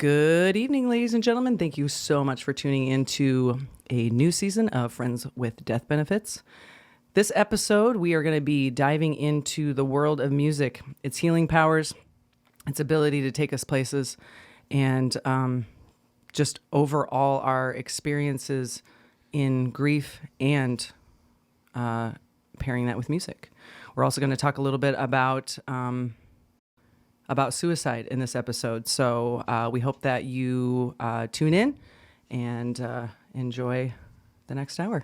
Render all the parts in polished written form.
Good evening, ladies and gentlemen. Thank you so much for tuning into a new season of Friends with Death Benefits. This episode, we are going to be diving into the world of music, its healing powers, its ability to take us places, and just overall our experiences in grief and pairing that with music. We're also going to talk a little bit about suicide in this episode. So we hope that you tune in and enjoy the next hour.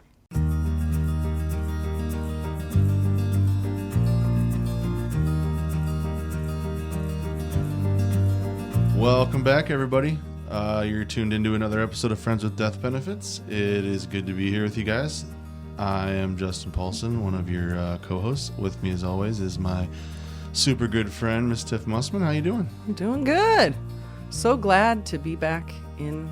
Welcome back, everybody. You're tuned into another episode of Friends with Death Benefits. It is good to be here with you guys. I am Justin Paulson, one of your co-hosts. With me, as always, is my super good friend, Miss Tiff Mussman. How you doing? I'm doing good. So glad to be back in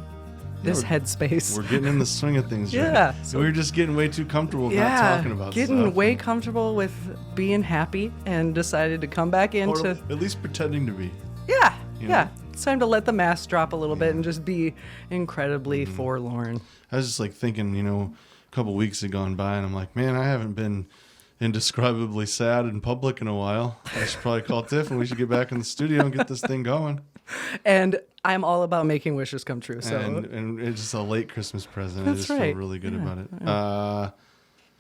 this headspace. We're getting in the swing of things, right? Yeah. So we were just getting way too comfortable not talking about getting stuff. way comfortable with being happy and decided to come back into... Or at least pretending to be. Yeah, You yeah. know? It's time to let the mask drop a little bit and just be incredibly forlorn. I was just like thinking, a couple weeks had gone by and I'm like, man, I haven't been indescribably sad in public in a while. I should probably call Tiff and we should get back in the studio and get this thing going. And I'm all about making wishes come true. So And it's just a late Christmas present. That's I just right. feel really good about it. Yeah.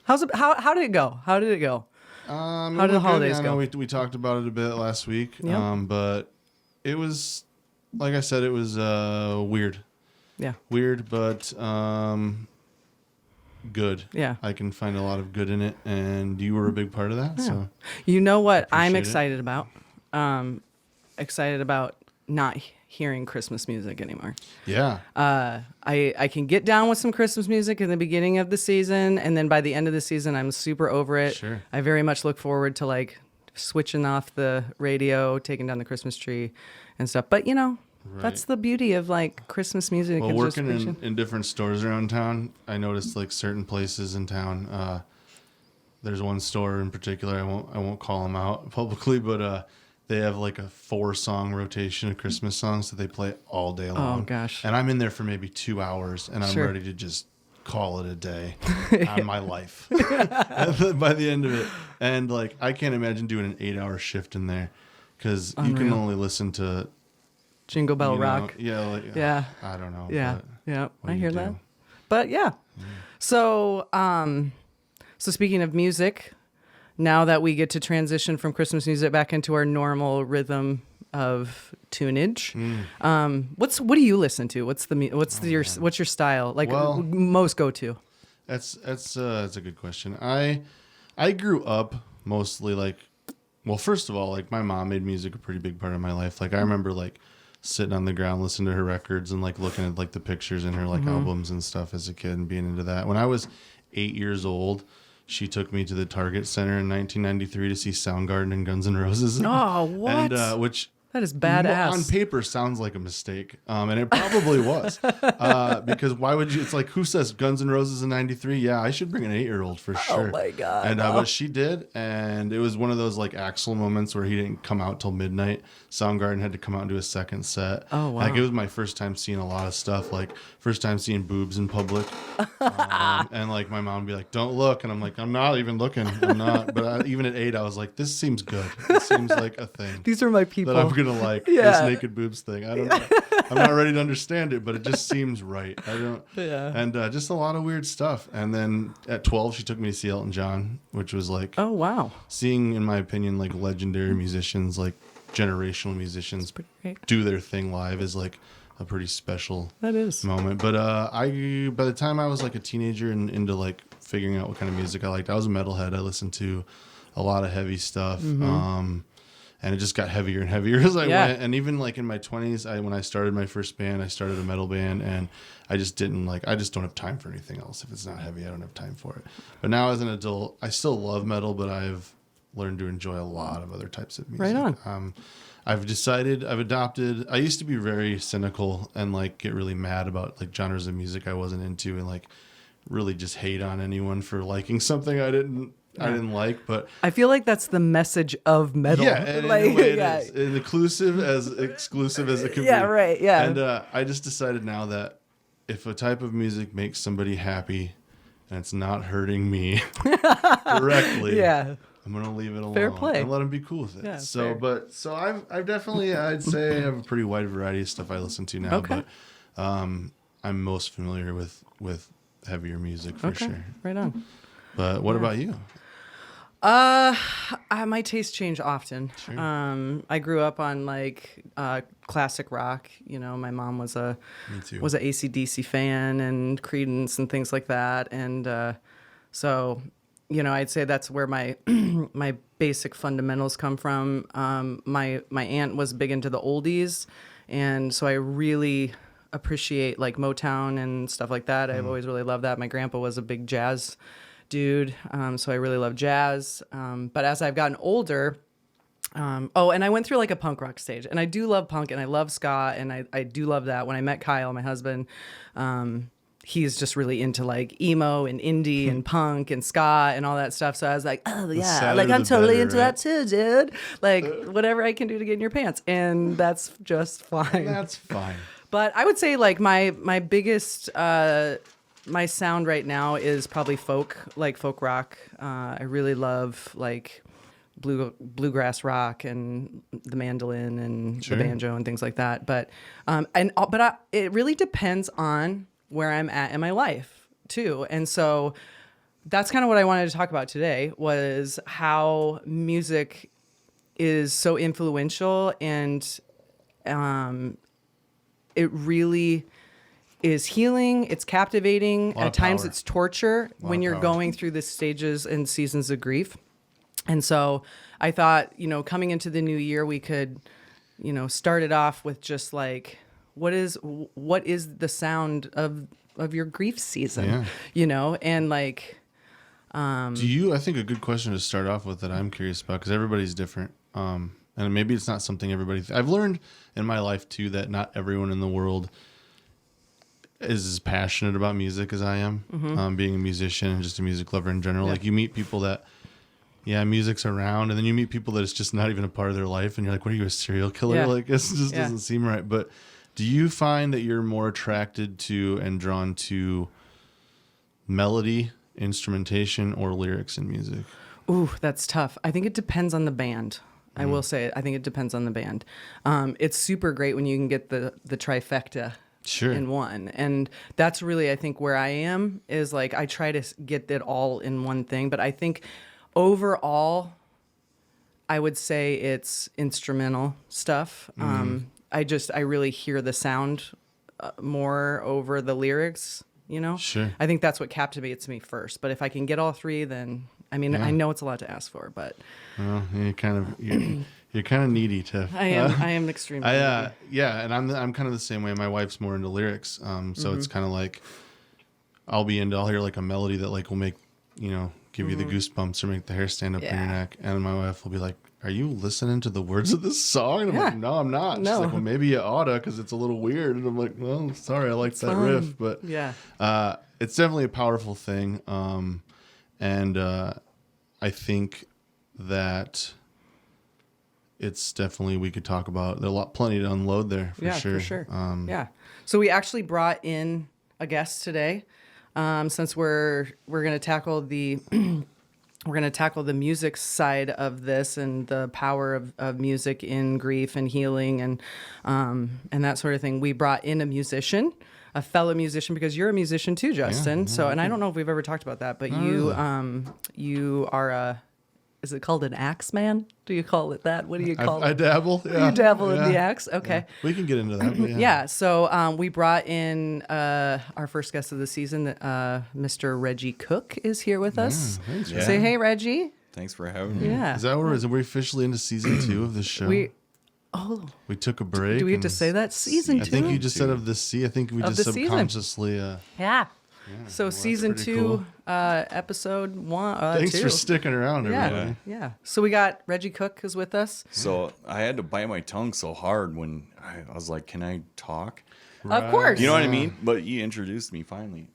How did it go? How did it go? How did the holidays go? We talked about it a bit last week. Yep. But it was, like I said, it was weird. Yeah. Weird, but good. Yeah. I can find a lot of good in it, and you were a big part of that. Yeah. So you know what I'm appreciate excited about? Excited about not hearing Christmas music anymore. yeah. I can get down with some Christmas music in the beginning of the season, and then by the end of the season, I'm super over it. Sure. I very much look forward to like switching off the radio, taking down the Christmas tree and stuff. But that's the beauty of like Christmas music. Well, and working just in different stores around town, I noticed like certain places in town. There's one store in particular. I won't call them out publicly, but they have like a 4-song rotation of Christmas songs that they play all day long. Oh gosh! And I'm in there for maybe 2 hours, and I'm Sure. ready to just call it a day on my life by the end of it. And like, I can't imagine doing an 8-hour shift in there because you can only listen to Jingle Bell Rock. Yeah. I don't know. Yeah. but Yeah. what I do hear you that. do? But yeah. So speaking of music, now that we get to transition from Christmas music back into our normal rhythm of tunage, what do you listen to? What's your style? Like Well, most go to? That's a good question. I grew up mostly like, well, first of all, like my mom made music a pretty big part of my life. Like I remember like sitting on the ground listening to her records and like looking at like the pictures in her like albums and stuff as a kid and being into that. When I was 8 years old, she took me to the Target Center in 1993 to see Soundgarden and Guns N' Roses. Oh, what? And which That is badass. on paper sounds like a mistake, and it probably was, because why would you? It's like, who says Guns N' Roses in '93? Yeah, I should bring an 8-year-old for sure. Oh my god! And but she did, and it was one of those like Axl moments where he didn't come out till midnight. Soundgarden had to come out and do a second set. Oh wow! Like it was my first time seeing a lot of stuff. Like first time seeing boobs in public, and like my mom would be like, "Don't look," and I'm like, "I'm not even looking. I'm not." But even at 8, I was like, "This seems good. This seems like a thing." These are my people. That I'm gonna like this naked boobs thing. I don't know. I'm not ready to understand it, but it just seems right. I don't. Yeah. And just a lot of weird stuff. And then at 12, she took me to see Elton John, which was like, oh wow, seeing, in my opinion, like legendary musicians, like generational musicians, do their thing live is like a pretty special moment. But by the time I was like a teenager and into like figuring out what kind of music I liked, I was a metalhead. I listened to a lot of heavy stuff. And it just got heavier and heavier as I went. And even like in my 20s, when I started my first band, I started a metal band, and I just don't have time for anything else. If it's not heavy, I don't have time for it. But now as an adult, I still love metal, but I've learned to enjoy a lot of other types of music. Right on. I used to be very cynical and like get really mad about like genres of music I wasn't into and like really just hate on anyone for liking something I didn't I didn't like, but I feel like that's the message of metal. yeah, and in a way it is inclusive as exclusive as it can be. Yeah, right. Yeah, and I just decided now that if a type of music makes somebody happy and it's not hurting me directly, I'm gonna leave it alone. Fair play. And let them be cool with it. Yeah, so, fair. I've definitely, I'd say I have a pretty wide variety of stuff I listen to now. Okay. But I'm most familiar with heavier music for sure. Right on. But what about you? My taste change often. Sure. I grew up on like classic rock. You know, my mom was a AC/DC fan and Creedence and things like that. And so, you know, I'd say that's where my my basic fundamentals come from. My aunt was big into the oldies, and so I really appreciate like Motown and stuff like that. I've always really loved that. My grandpa was a big jazz dude, so I really love jazz. But as I've gotten older, and I went through like a punk rock stage, and I do love punk and I love ska, and I do love that. When I met Kyle, my husband, he's just really into like emo and indie and punk and ska and all that stuff. So I was like, oh yeah, like I'm totally into that too, dude. Like whatever I can do to get in your pants, and that's just fine. That's fine. But I would say like my biggest my sound right now is probably folk rock. I really love like bluegrass rock and the mandolin and the banjo and things like that. But it really depends on where I'm at in my life too. And so that's kind of what I wanted to talk about today, was how music is so influential, and it really is healing. It's captivating. At times it's torture when you're going through the stages and seasons of grief. And so I thought, you know, coming into the new year, we could, you know, start it off with just like, what is the sound of your grief season, you know? And like, I think a good question to start off with that I'm curious about, because everybody's different. And maybe it's not something I've learned in my life too, that not everyone in the world is as passionate about music as I am, being a musician and just a music lover in general. Like you meet people that, music's around, and then you meet people that it's just not even a part of their life, and you're like, what are you, a serial killer? Like this just doesn't seem right. But do you find that you're more attracted to and drawn to melody, instrumentation, or lyrics in music? Ooh, that's tough. I think it depends on the band. I will say, I think it depends on the band. It's super great when you can get the trifecta in one. And that's really, I think, where I am, is like, I try to get it all in one thing. But I think overall, I would say it's instrumental stuff. I really hear the sound more over the lyrics, you know? Sure. I think that's what captivates me first. But if I can get all three, then, I mean, I know it's a lot to ask for, but... Well, you're kind of needy to... I am extremely needy. Yeah, and I'm kind of the same way. My wife's more into lyrics, so it's kind of like I'll hear like a melody that like will make, you know, give you the goosebumps or make the hair stand up on your neck, and my wife will be like, are you listening to the words of this song? And I'm like, no, I'm not. She's like, well, maybe you oughta, because it's a little weird. And I'm like, well, sorry, I like that riff, but it's definitely a powerful thing. And I think that it's definitely, we could talk about, there's plenty to unload there for sure. For sure. So we actually brought in a guest today, since we're going to tackle the music side of this and the power of music in grief and healing and that sort of thing. We brought in a fellow musician, because you're a musician too, Justin. And I don't know if we've ever talked about that, but you are is it called an axe man? Do you call it that? What do you call it? I dabble. Yeah. You dabble in the axe? Okay. Yeah. We can get into that. So we brought in our first guest of the season. Mr. Reggie Cook is here with us. Thanks, Say hey, Reggie. Thanks for having me. Yeah. Is we officially into season 2 of this show? We took a break. Do we have to say that? Season 2? I think you just said of the sea. I think we just subconsciously... So season 2, cool. Episode 1. Thanks for sticking around, everybody. Yeah. So we got Reggie Cook is with us. So I had to bite my tongue so hard when I was like, "Can I talk?" Right. Of course. You know what I mean? But you introduced me finally.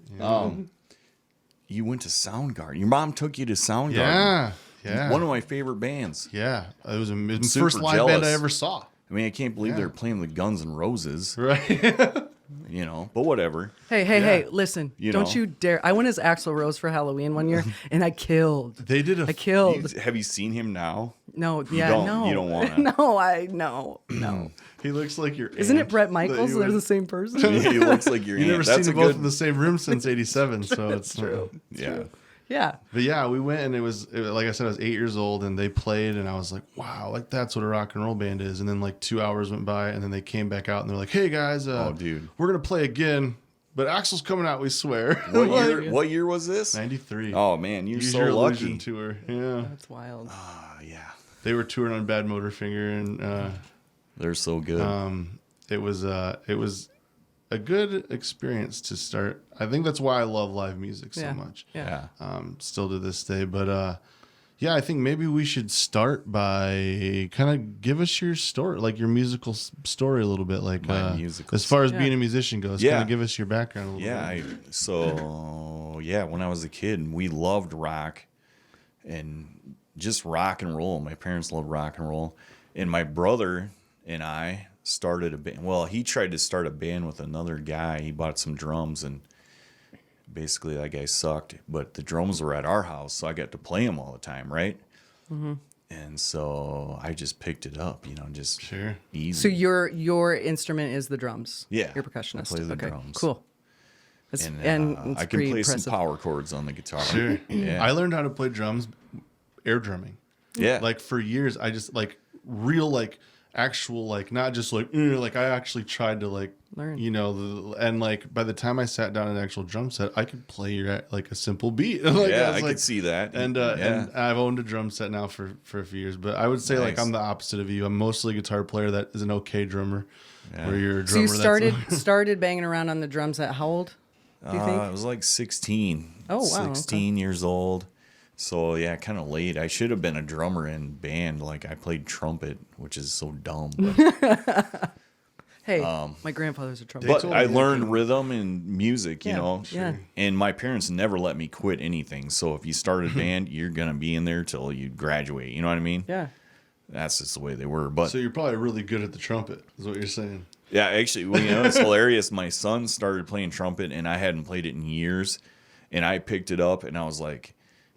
You went to Soundgarden. Your mom took you to Soundgarden. Yeah. Yeah. One of my favorite bands. Yeah. It was the Super first live jealous. band I ever saw. I mean, I can't believe they're playing with Guns N' Roses. Right. You know, but whatever. Hey, listen. You don't know. you dare. I went as Axl Rose for Halloween one year, and I killed. They did I killed. Have you seen him now? No, You don't want to. No. He looks like your Isn't it aunt Brett that Michaels? you They're were- the same person. He looks like your You've aunt. never That's seen a them both good. in the same room since '87, so it's true. Yeah. Yeah. But yeah, we went and it was like I said, I was 8 years old and they played and I was like, wow, like that's what a rock and roll band is. And then like 2 hours went by and then they came back out and they're like, hey guys, Dude. we're gonna play again, but Axel's coming out, we swear. What year was this? '93. Oh man, you're Use so Your lucky. Illusion tour. Yeah, That's wild. Yeah, they were touring on Bad Motorfinger and they're so good. it was a good experience to start. I think that's why I love live music so much. Yeah. Still to this day. But yeah, I think maybe we should start by kind of give us your story, like your musical story a little bit. Like musical as far as being a musician goes, Yeah. kind of give us your background a little Yeah, bit. when I was a kid, we loved rock and just rock and roll. My parents loved rock and roll. And my brother and I started a band. Well, he tried to start a band with another guy. He bought some drums and basically that guy sucked. But the drums were at our house, so I got to play them all the time, right? Mm-hmm. And so I just picked it up, just Sure. easy. So your instrument is the drums. Yeah, You're a percussionist. I play the okay. drums. Cool. It's, and it's I can pretty play impressive. some power chords on the guitar. Sure. Yeah. I learned how to play drums, air drumming. Yeah. Like for years, I just like real, like actual, like not just like I actually tried to like Learn. and like by the time I sat down an actual drum set, I could play like a simple beat. Like, Yeah, was I like, could see that. And Yeah. and I've owned a drum set now for a few years, but I would say like Nice. I'm the opposite of you. I'm mostly a guitar player that is an okay drummer. Yeah. Where you're a So you drummer started banging around on the drums at how old? Do you think? I was like 16. Oh, wow, 16 years old. So yeah, kind of late. I should have been a drummer in band. Like I played trumpet, which is so dumb. But, Hey, my grandfather's a trumpet. but told I me learned rhythm and music, you Yeah, know. yeah. And my parents never let me quit anything. So if you start a band, you're gonna be in there till you graduate. You know what I mean? Yeah. That's just the way they were. But so you're probably really good at the trumpet, is what you're saying. yeah, actually, well, it's hilarious. My son started playing trumpet, and I hadn't played it in years. And I picked it up, and I was like,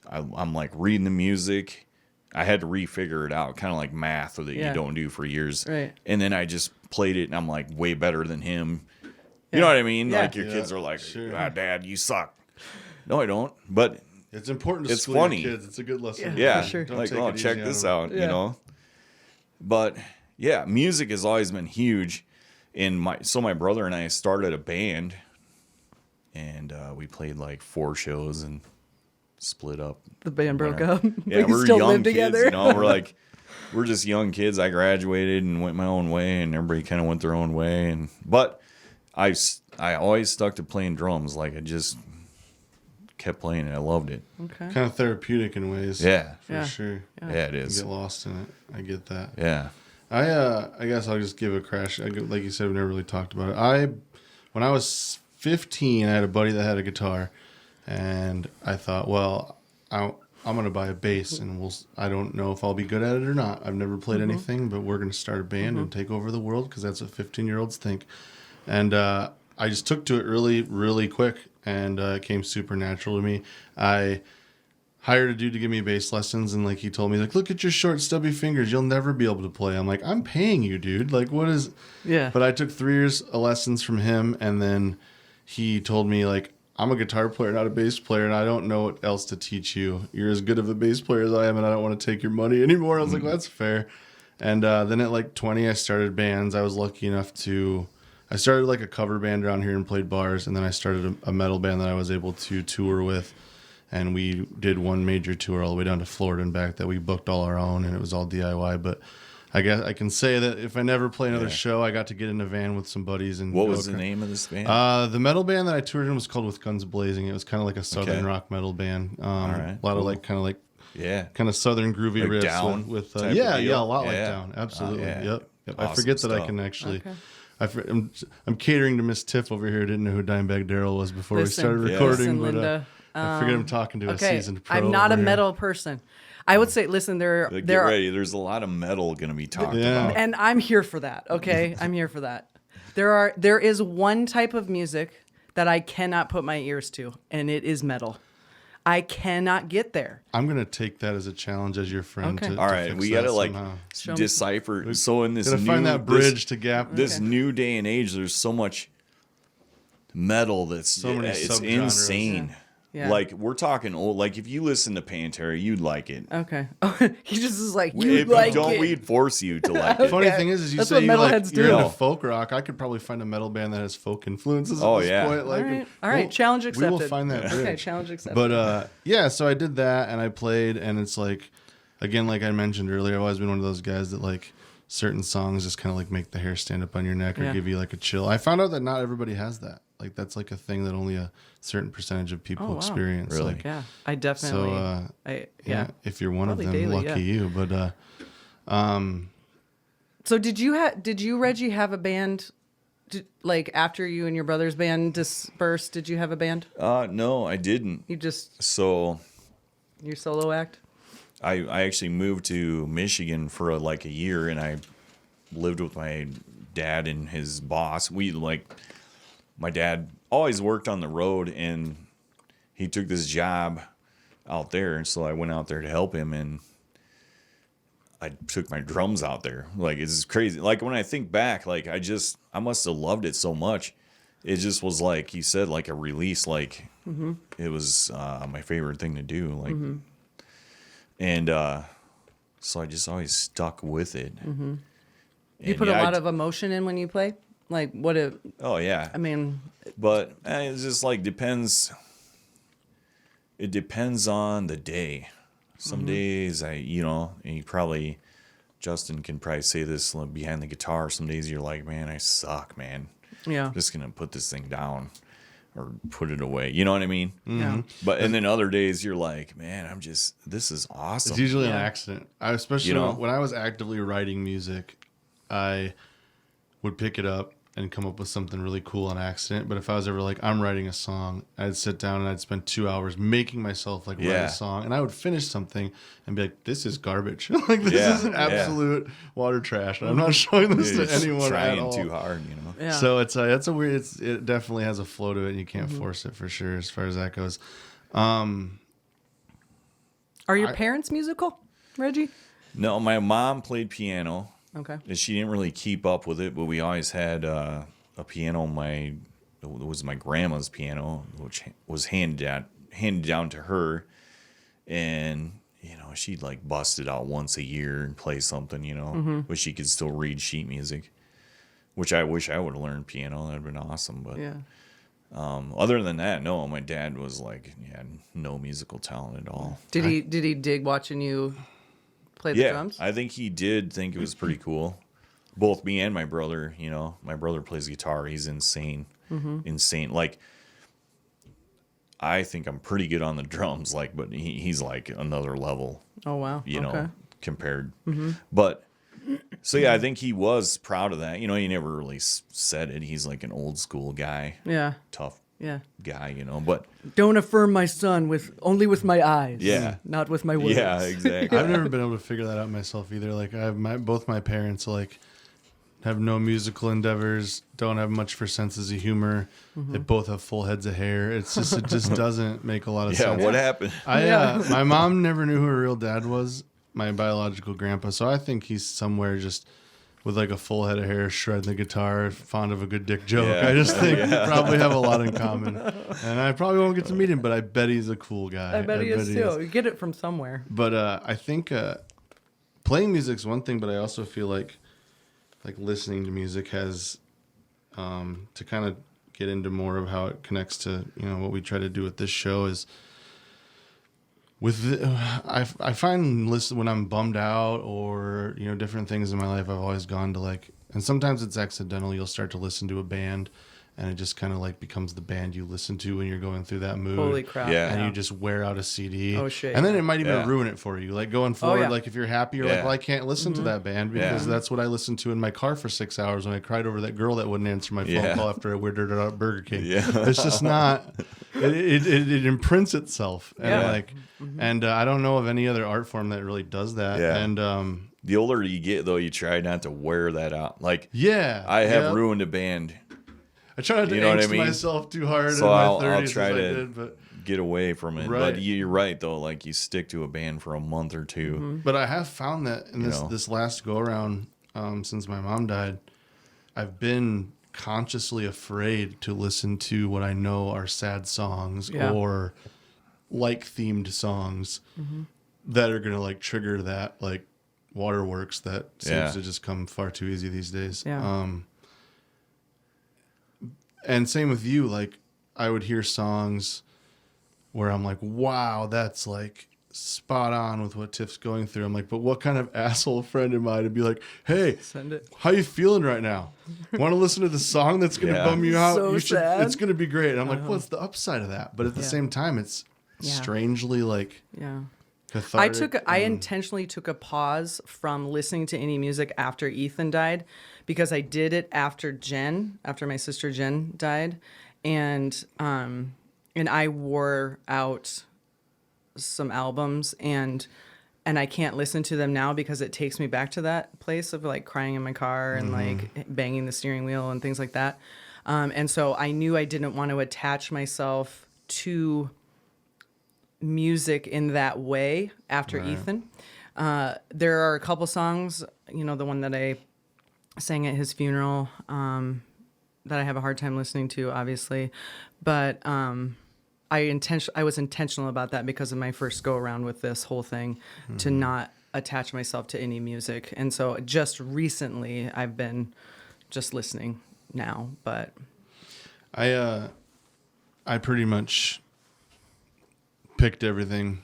I'm like reading the music. I had to refigure it out, kind of like math that Yeah. you don't do for years. Right. And then I just played it, and I'm like way better than him. You know what I mean? Yeah. Like your kids are like, sure. Dad, you suck. No, I don't. But It's important to It's school funny. your kids. It's a good lesson. yeah, For sure. Don't like, take oh, it check easy this on 'em. out, Yeah. you know. But yeah, music has always been huge. And my brother and I started a band, and we played like 4 shows and split up. The band broke Whatever. up. Yeah, but you we're still young live kids, together. you know. We're just young kids. I graduated and went my own way, and everybody kind of went their own way. But I always stuck to playing drums. Like I just kept playing it. I loved it. Okay. Kind of therapeutic in ways. Yeah, For Yeah. sure. yeah, it You is. get lost in it. I get that. Yeah, I guess I'll just give a crash. Like you said, we never really talked about it. When I was 15, I had a buddy that had a guitar, and I thought, well, I'm gonna buy a bass, and I don't know if I'll be good at it or not. I've never played anything, but we're gonna start a band and take over the world because that's what 15-year-olds think. And I just took to it really, really quick, and it came super natural to me. I hired a dude to give me bass lessons, and like he told me, like, look at your short stubby fingers, you'll never be able to play. I'm like, I'm paying you, dude. Like, what is? Yeah. But I took 3 years of lessons from him, and then he told me, like, I'm a guitar player, not a bass player, and I don't know what else to teach you. You're as good of a bass player as I am, and I don't want to take your money anymore. I was like, well, that's fair. And then at like 20, I started bands. I was lucky enough I started like a cover band around here and played bars, and then I started a metal band that I was able to tour with. And we did one major tour all the way down to Florida and back that we booked all our own, and it was all DIY. But I guess I can say that if I never play another show, I got to get in a van with some buddies. And what was the name of this band? The metal band that I toured in was called With Guns Blazing. It was kind of like a southern rock metal band. right, A lot of like yeah, kind of southern groovy Like riffs Down with type of yeah, deal? a lot like Yeah. Down. Absolutely. Yeah. Yep. I Awesome forget that I stuff. can actually. Okay. I'm catering to Miss Tiff over here. Who didn't know who Dimebag Darrell was before we started Listen, recording. listen, But Linda. I figured I'm talking to a seasoned pro. I'm not a over here. metal person. I would say, listen, Get ready. There's a lot of metal going to be talked about. and I'm here for that. Okay, I'm here for that. There is one type of music that I cannot put my ears to, and it is metal. I cannot get there. I'm gonna take that as a challenge as your friend. Okay. All right, we got to like somehow. decipher. So in this Gotta new find that bridge to gap. This new day and age, there's so much metal that's So many it's subgenres. insane. Yeah. Like we're talking old. Like if you listen to Pantera, you'd like it. Okay. He just is like, If you you like don't, it. we'd force you to like it. Funny thing is you That's say what you like, metalheads you're do. into folk rock. I could probably find a metal band that has folk influences. Oh, at this yeah. point. Like, All right. Challenge accepted. We will find that bridge. Okay, challenge accepted. But yeah, so I did that and I played, and it's like, again, like I mentioned earlier, I've always been one of those guys that like certain songs just kind of like make the hair stand up on your neck or give you like a chill. I found out that not everybody has that. Like that's like a thing that only a certain percentage of people experience. Really? Like, yeah, I definitely. So yeah, if you're one Probably of them, daily, lucky you. But So did you Reggie have a band? Like after you and your brother's band dispersed, did you have a band? No, I didn't. You just So your solo act? I actually moved to Michigan for like a year, and I lived with my dad and his boss. My dad always worked on the road, and he took this job out there, and so I went out there to help him, and I took my drums out there. Like it's crazy. Like when I think back, like I must have loved it so much. It just was like you said, like a release. Like it was my favorite thing to do. Like, and so I just always stuck with it. You put a lot of emotion in when you play. Like what? Oh yeah. I mean, But it's just like depends. It depends on the day. Some days and you probably, Justin can probably say this behind the guitar. Some days you're like, man, I suck, man. yeah, I'm just gonna put this thing down or put it away. You know what I mean? yeah. But and then other days you're like, man, this is awesome. it's usually an accident. Especially You know? when I was actively writing music, I would pick it up and come up with something really cool on accident. But if I was ever like, I'm writing a song, I'd sit down and I'd spend 2 hours making myself like write a song, and I would finish something and be like, this is garbage. Like this is absolute water trash. And I'm not showing this You're to just anyone at trying all. too hard, Yeah. So it's a weird. It definitely has a flow to it, and you can't force it for sure as far as that goes. Are your parents musical, Reggie? No, my mom played piano. Okay. And she didn't really keep up with it, but we always had a piano. It was my grandma's piano, which was handed down to her, and she'd like bust it out once a year and play something, but she could still read sheet music, which I wish I would have learned piano. That'd been awesome. But Yeah. other than that, no, my dad was like, no musical talent at all. Did he dig watching you play the drums? I think he did think it was pretty cool. Both me and my brother, my brother plays guitar. He's insane. Insane. Like, I think I'm pretty good on the drums, like, but he's like another level, Oh wow. Okay. compared. But, so yeah, I think he was proud of that. He never really said it. He's like an old school guy. Yeah. Tough Yeah. guy, but Don't affirm my son only with my eyes. Yeah. Not with my words. yeah, exactly. I've never been able to figure that out myself either. Like I have both my parents like have no musical endeavors, don't have much for senses of humor. They both have full heads of hair. It just doesn't make a lot of sense. What happened? My mom never knew who her real dad was, my biological grandpa. So I think he's somewhere just with like a full head of hair, shredding the guitar, fond of a good dick joke. Yeah. I just think we probably have a lot in common. And I probably won't get to meet him, but I bet he's a cool guy. I bet he is too. You get it from somewhere. But I think playing music's one thing, but I also feel like listening to music has to kind of get into more of how it connects to what we try to do with this show is I find when I'm bummed out or different things in my life, I've always gone to and sometimes it's accidental. You'll start to listen to a band and it just kind of like becomes the band you listen to when you're going through that mood. Holy crap. Yeah. And you just wear out a CD. Oh, shit. And then it might even ruin it for you. Like going forward, yeah. like if you're happy, you're like, well, I can't listen to that band because Yeah. that's what I listened to in my car for 6 hours when I cried over that girl that wouldn't answer my phone call after I weirded her out at Burger King. Yeah. It's just not, it imprints itself. And and I don't know of any other art form that really does that. Yeah. And, The older you get, though, you try not to wear that out. Like, yeah, I have ruined a band. I try not to You know what I angst mean? myself too hard So in my I'll 30s try as I to did, but get away from it. Right. But you're right, though. Like, you stick to a band for a month or two. But I have found that in You know. this last go around, since my mom died, I've been consciously afraid to listen to what I know are sad songs or like themed songs that are gonna like trigger that like waterworks that seems to just come far too easy these days. Yeah. And same with you, like I would hear songs where I'm like, wow, that's like spot on with what Tiff's going through. I'm like, but what kind of asshole friend am I to be like, hey, Send it. how you feeling right now? Want to listen to the song that's going to bum you out? So You should, sad. it's going to be great. And I'm like, what's the upside of that? But at the same time, it's strangely like cathartic. I intentionally took a pause from listening to any music after Ethan died because I did it after my sister Jen died, and I wore out some albums and I can't listen to them now because it takes me back to that place of like crying in my car and like banging the steering wheel and things like that. And so I knew I didn't want to attach myself to music in that way after Ethan. There are a couple songs, the one that I sang at his funeral, that I have a hard time listening to, obviously, but I was intentional about that because of my first go around with this whole thing, to not attach myself to any music. And so just recently I've been just listening now, but I pretty much picked everything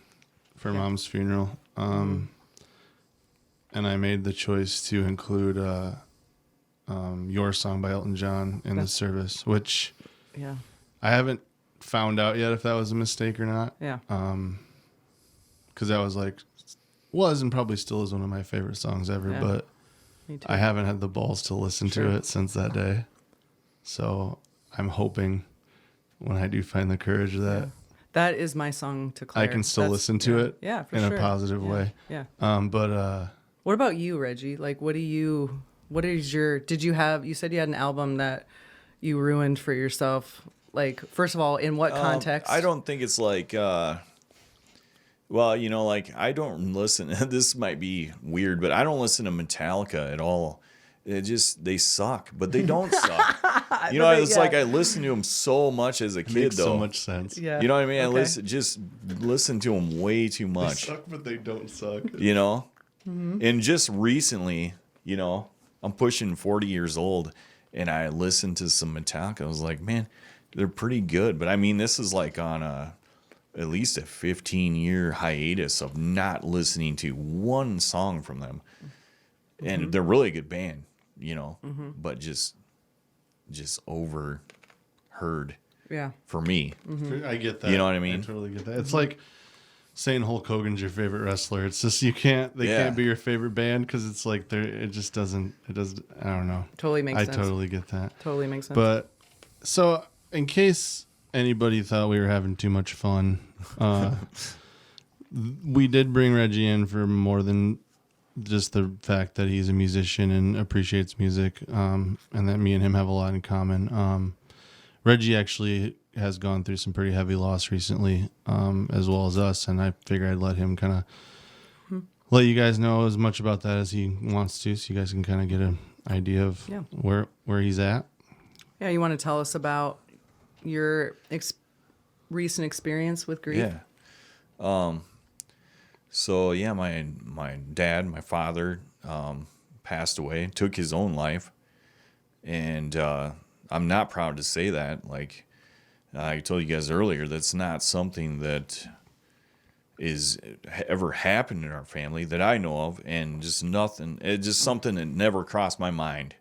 for Mom's funeral. And I made the choice to include Your Song by Elton John in the service, which I haven't found out yet if that was a mistake or not. Because that was and probably still is one of my favorite songs ever, but I haven't had the balls to listen to it since that day. So I'm hoping when I do find the courage that that is my song to Claire. I can still listen to it in a positive way. But what about you, Reggie? Like, you said you had an album that you ruined for yourself. Like, first of all, in what context? I don't think it's like, like I don't listen. This might be weird, but I don't listen to Metallica at all. They suck, but they don't suck. It's like I listened to them so much as a kid, makes though. so much sense. Yeah. You know what I mean? Okay. I listen to them way too much. They suck, but they don't suck. And just recently, I'm pushing 40 years old, and I listened to some Metallica. I was like, man, they're pretty good. But I mean, this is like on at least a 15-year hiatus of not listening to one song from them. And they're really a good band, but just overheard for me. I get that. You know what I mean? I totally get that. It's like saying Hulk Hogan's your favorite wrestler. It's just they can't be your favorite band because it's like it doesn't, I don't know. Totally makes sense. I totally get that. Totally makes sense. But so in case anybody thought we were having too much fun, we did bring Reggie in for more than just the fact that he's a musician and appreciates music, and that me and him have a lot in common. Reggie actually has gone through some pretty heavy loss recently, as well as us, and I figure I'd let him kind of let you guys know as much about that as he wants to, so you guys can kind of get an idea of where he's at. Yeah, you want to tell us about your recent experience with grief? Yeah. So yeah, my dad, my father, passed away, took his own life, and I'm not proud to say that. Like I told you guys earlier, that's not something that is ever happened in our family that I know of, and just nothing. It's just something that never crossed my mind.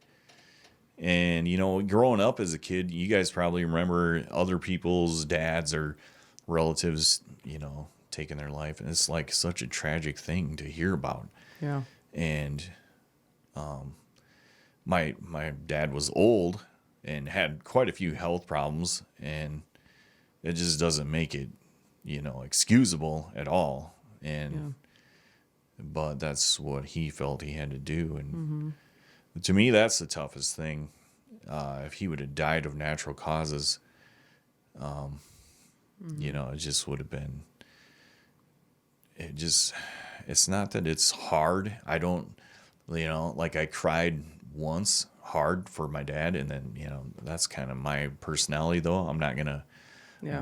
And, you know, growing up as a kid, you guys probably remember other people's dads or relatives, you know, taking their life. And it's like such a tragic thing to hear about. Yeah. And my dad was old and had quite a few health problems, and it just doesn't make it, you know, excusable at all. And but that's what he felt he had to do. And to me, that's the toughest thing. If he would have died of natural causes, you know, it just would have been, it's not that it's hard. I don't, you know, like I cried once hard for my dad, and then, you know, that's kind of my personality though. I'm not going to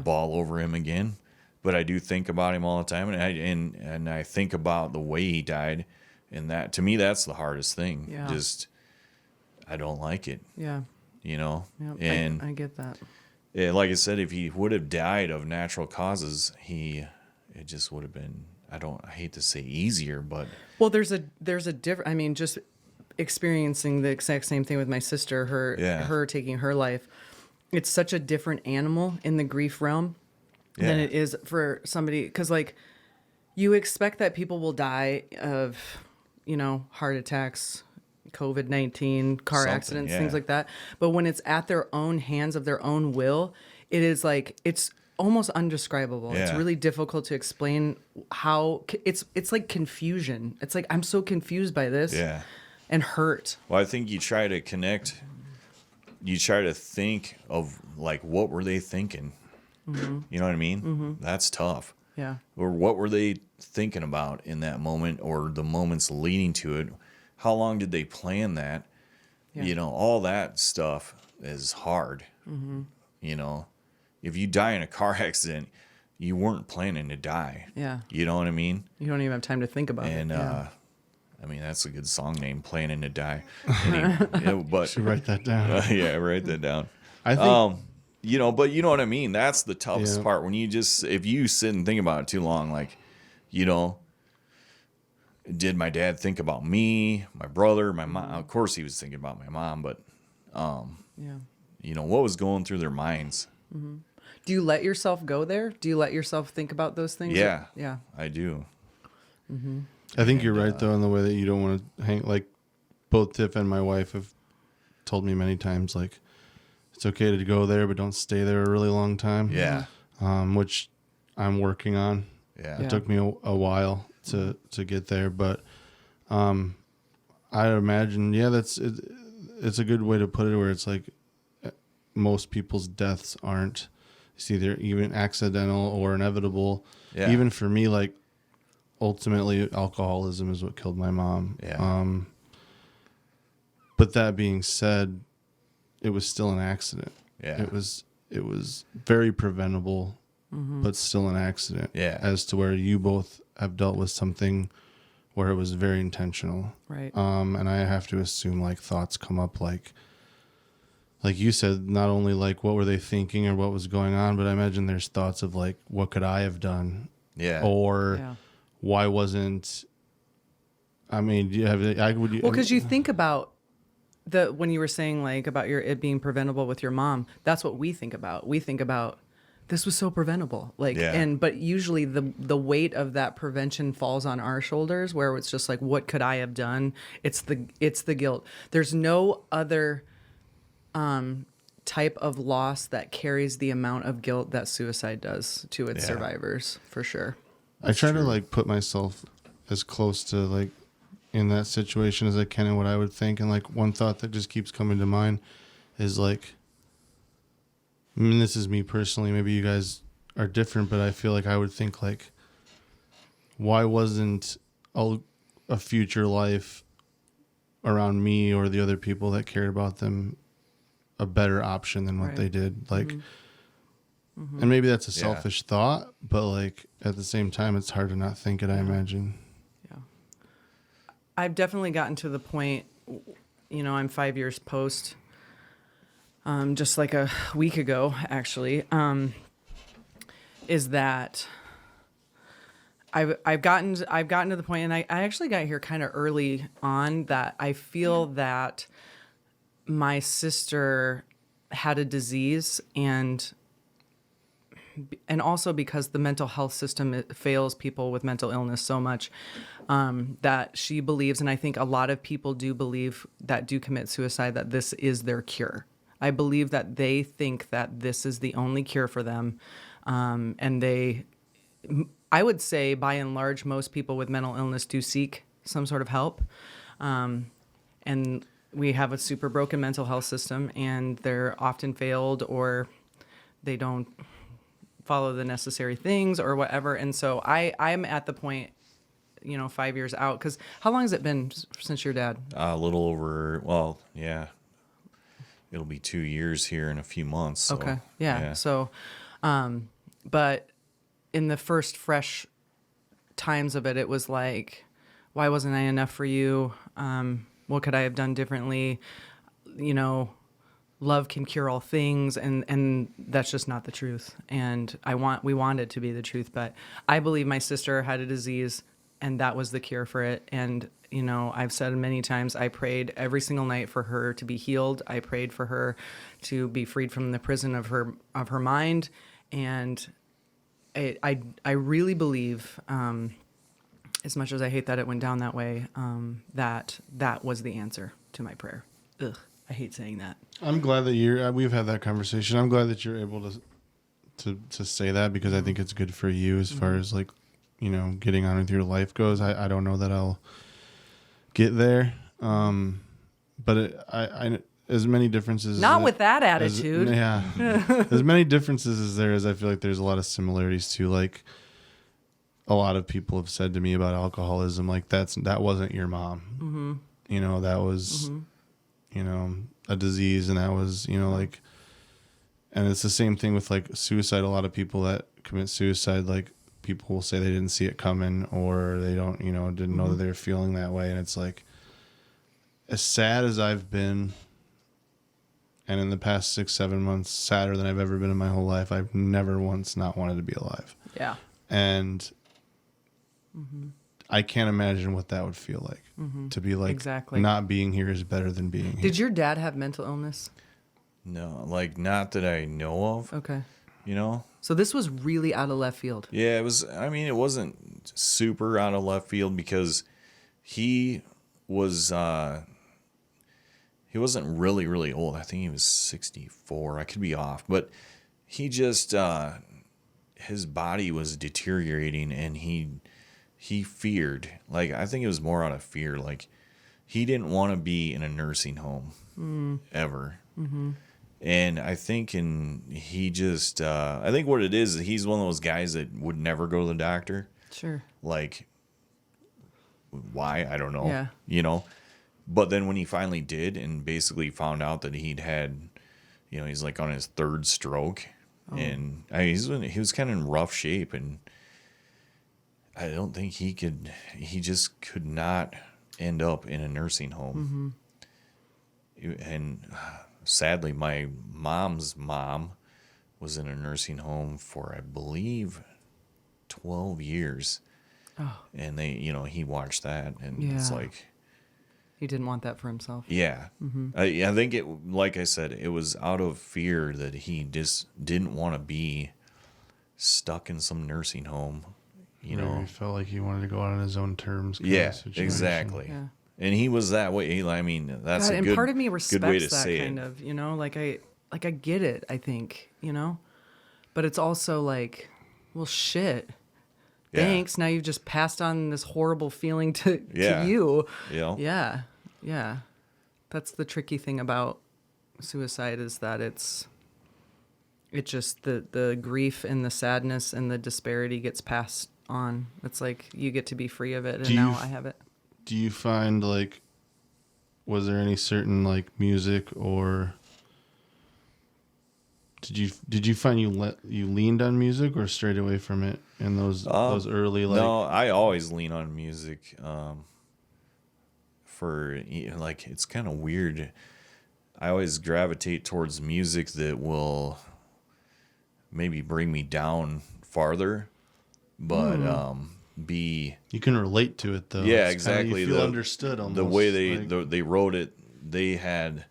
bawl over him again, but I do think about him all the time. And I think about the way he died, and that, to me, that's the hardest thing. Yeah. Just, I don't like it. Yeah. You know? Yeah. And I get that. like I said, if he would have died of natural causes, it just would have been, I hate to say easier, but. Well, there's a different, I mean, just experiencing the exact same thing with my sister, her taking her life. It's such a different animal in the grief realm than it is for somebody. Because, like, you expect that people will die of, you know, heart attacks, COVID-19, car accidents, things like that. But when it's at their own hands of their own will, it is like, it's almost undescribable. Yeah. It's really difficult to explain how it's like confusion. It's like, I'm so confused by this and hurt. Well, I think you try to connect, you try to think of, like, what were they thinking? You know what I mean? That's tough. Yeah. Or what were they thinking about in that moment, or the moments leading to it? How long did they plan that? Yeah. You know, all that stuff is hard. You know, if you die in a car accident, you weren't planning to die. Yeah. You know what I mean? You don't even have time to think about it. And, I mean, that's a good song name, Planning to Die. But Should write that down. Yeah, write that down. I think, you know, but you know what I mean? That's the toughest part. When you just, if you sit and think about it too long, like, you know, did my dad think about me, my brother, my mom? Of course he was thinking about my mom, but, you know, what was going through their minds? Do you let yourself go there? Do you let yourself think about those things? Yeah. Yeah. I do. I think you're right, though, in the way that you don't want to hang, like, both Tiff and my wife have told me many times, like, it's okay to go there, but don't stay there a really long time. Yeah. Which I'm working on. Yeah. It took me a while to get there, but I imagine, it's a good way to put it, where it's like most people's deaths aren't, it's either even accidental or inevitable. Yeah. Even for me, like, ultimately alcoholism is what killed my mom. Yeah. But that being said, it was still an accident. Yeah. It was very preventable, but still an accident. Yeah. As to where you both have dealt with something where it was very intentional. Right. And I have to assume, like, thoughts come up, like you said, not only like what were they thinking or what was going on, but I imagine there's thoughts of, like, what could I have done? Yeah. Or why wasn't, I mean, do you have, Well, because you think about when you were saying, like, about it being preventable with your mom, that's what we think about. We think about, this was so preventable. Like, but usually the weight of that prevention falls on our shoulders, where it's just like, what could I have done? It's the guilt. There's no other type of loss that carries the amount of guilt that suicide does to its survivors, for sure. I try to, like, put myself as close to, like, in that situation as I can and what I would think. And, like, one thought that just keeps coming to mind is, like, I mean, this is me personally, maybe you guys are different, but I feel like I would think, like, why wasn't a future life around me or the other people that cared about them a better option than what they did? Like, and maybe that's a selfish thought, but, like, at the same time, it's hard to not think it, I imagine. I've definitely gotten to the point, you know, I'm 5 years post, just like a week ago, actually, is that I've gotten to the point, and I actually got here kind of early on, that I feel that my sister had a disease, and also because the mental health system, it fails people with mental illness so much, that she believes, and I think a lot of people do believe that do commit suicide, that this is their cure. I believe that they think that this is the only cure for them. And I would say by and large, most people with mental illness do seek some sort of help. And we have a super broken mental health system, and they're often failed, or they don't follow the necessary things or whatever. And so I'm at the point, 5 years out. Because how long has it been since your dad? A little over, well, yeah. It'll be 2 years here in a few months. So, okay. Yeah. So, but in the first fresh times of it, it was like, why wasn't I enough for you? What could I have done differently? Love can cure all things, and that's just not the truth. And we want it to be the truth, but I believe my sister had a disease, and that was the cure for it. And I've said many times, I prayed every single night for her to be healed. I prayed for her to be freed from the prison of her mind, and I really believe, as much as I hate that it went down that way, that was the answer to my prayer. Ugh, I hate saying that. I'm glad that we've had that conversation. I'm glad that you're able to say that, because I think it's good for you as far as like, getting on with your life goes. I don't know that I'll get there. But I as many differences. Not with that attitude. As many differences as there is, I feel like there's a lot of similarities too. Like, a lot of people have said to me about alcoholism, like that wasn't your mom. Mm-hmm. That was, a disease, and that was, like, and it's the same thing with like suicide. A lot of people that commit suicide, like, people will say they didn't see it coming, or they don't, didn't know that they were feeling that way. And it's like, as sad as I've been, and in the past 6-7 months, sadder than I've ever been in my whole life, I've never once not wanted to be alive. Yeah. And I can't imagine what that would feel like, to be like, exactly. Not being here is better than being here. Did your dad have mental illness? No, like, not that I know of. Okay. So this was really out of left field. Yeah, it was. I mean, it wasn't super out of left field, because he was, he wasn't really, really old. I think he was 64. I could be off, but he just, his body was deteriorating, and he feared, like, I think it was more out of fear. Like, he didn't want to be in a nursing home ever. Mm-hmm. And I think he just, I think what it is, he's one of those guys that would never go to the doctor. Sure. Like, why? I don't know. Yeah. But then when he finally did, and basically found out that he'd had, he's like on his third stroke. Oh. And he was kind of in rough shape, and I don't think he just could not end up in a nursing home. Mm-hmm. And sadly, my mom's mom was in a nursing home for, I believe, 12 years. Oh. And he watched that, and it's like, he didn't want that for himself. Yeah. Mm-hmm. I think like I said, it was out of fear that he just didn't want to be stuck in some nursing home. He felt like he wanted to go out on his own terms. Yeah, exactly. Yeah. And he was that way. I mean, that's a good, part of me respects good way to that say kind it. of, like I get it, I think, but it's also like, well, shit. Yeah. Thanks. Now you've just passed on this horrible feeling to you. Yeah. Yeah. That's the tricky thing about suicide, is that it's just the grief and the sadness and the disparity gets passed on. It's like you get to be free of it, and now I have it. Do you find, like, was there any certain, like, music, or did you find you leaned on music, or strayed away from it in those early, like? No, I always lean on music. For, like, it's kind of weird. I always gravitate towards music that will maybe bring me down farther, but you can relate to it, though. Yeah, it's exactly. You feel understood almost. The way they wrote it, they had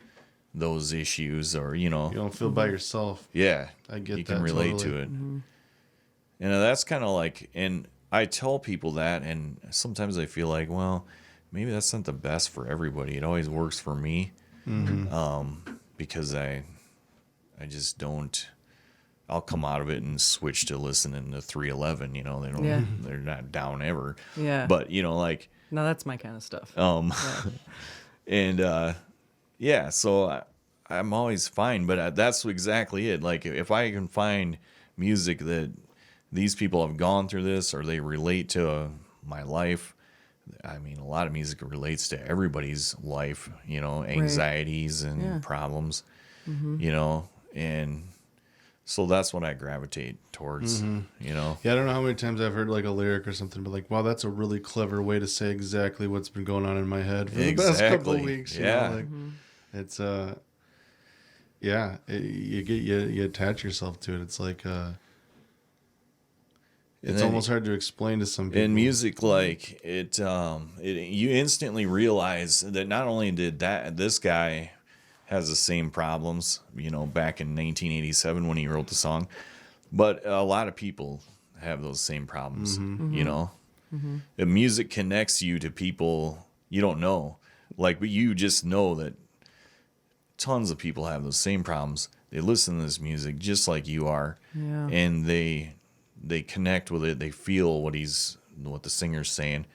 those issues, or You don't feel by yourself. yeah, I get you that can relate totally. to it. And that's kind of like, and I tell people that, and sometimes I feel like, well, maybe that's not the best for everybody. It always works for me, because I just don't. I'll come out of it and switch to listening to 311. They don't. Yeah. They're not down ever. Yeah. But like. No, that's my kind of stuff. And yeah, so I'm always fine, but that's exactly it. Like, if I can find music that these people have gone through this, or they relate to my life. I mean, a lot of music relates to everybody's life, anxieties and problems, and so that's what I gravitate towards, Yeah, I don't know how many times I've heard like a lyric or something, but like, wow, that's a really clever way to say exactly what's been going on in my head for the past couple of weeks. It's you attach yourself to it. It's like it's almost hard to explain to some people. In music, like you instantly realize that not only did this guy has the same problems, back in 1987 when he wrote the song, but a lot of people have those same problems. The music connects you to people you don't know, but you just know that tons of people have those same problems. They listen to this music just like you are, and they connect with it. They feel what the singer's saying.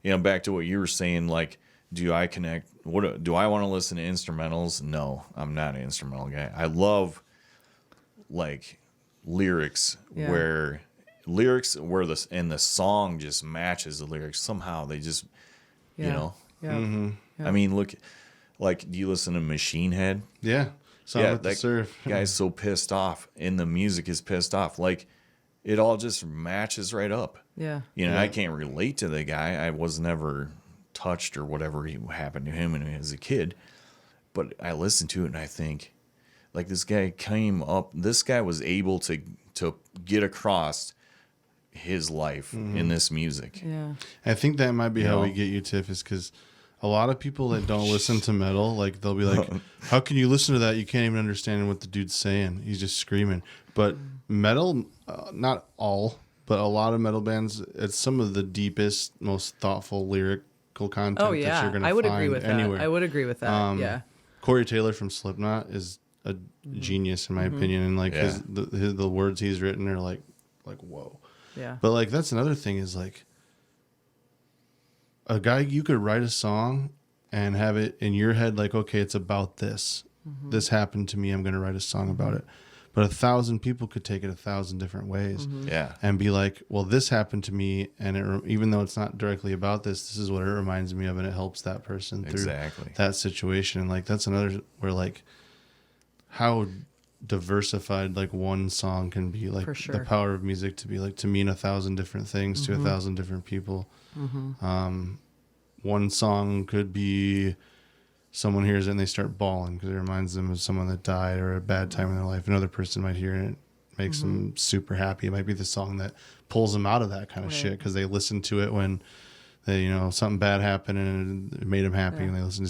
Back to what you were saying, like, do I connect? Do I want to listen to instrumentals? No, I'm not an instrumental guy. I love like lyrics where the song just matches the lyrics somehow. They just, I mean, look, like, do you listen to Machine Head? Yeah. That surf. Guy's so pissed off, and the music is pissed off. Like, it all just matches right up. Yeah. I can't relate to the guy. I was never touched or whatever happened to him as a kid, but I listen to it and I think, like, this guy was able to get across his life in this music. Yeah. I think that might be how we get you, Tiff, is because a lot of people that don't listen to metal, like, they'll be like, how can you listen to that? You can't even understand what the dude's saying. He's just screaming. But metal, not all, but a lot of metal bands, it's some of the deepest, most thoughtful lyrical content that you're going to find I would agree with anywhere. that. I would agree with that. Yeah. Corey Taylor from Slipknot is a genius in my opinion, and like the words he's written are like whoa. Yeah. But like, that's another thing is, like, a guy, you could write a song and have it in your head like, okay, it's about this. This happened to me. I'm going to write a song about it. But 1,000 people could take it 1,000 different ways. Yeah. And be like, well, this happened to me, and even though it's not directly about this is what it reminds me of, and it helps that person through that situation. And like, that's another where, like, how diversified like one song can be, like, the power of music to be like to mean 1,000 different things to 1,000 different people. One song could be someone hears it and they start bawling because it reminds them of someone that died or a bad time in their life. Another person might hear it and it makes them super happy. It might be the song that pulls them out of that kind of shit because they listened to it when they, something bad happened and it made them happy and they listen.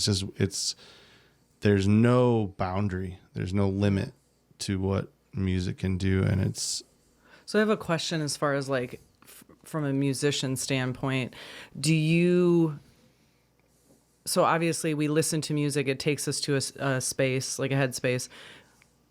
There's no boundary. There's no limit to what music can do. And it's. So I have a question as far as like, from a musician standpoint, so obviously we listen to music, it takes us to a space, like a headspace.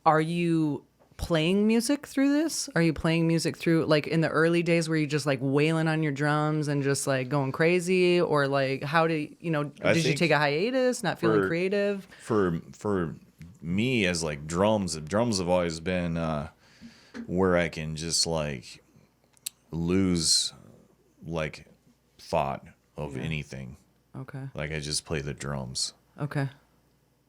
Are you playing music through this? Are you playing music through, like, in the early days where you just like wailing on your drums and just like going crazy, or like how did you take a hiatus, not feeling creative? For me, as like drums have always been where I can just like lose like thought of anything. Okay. Like, I just play the drums. Okay.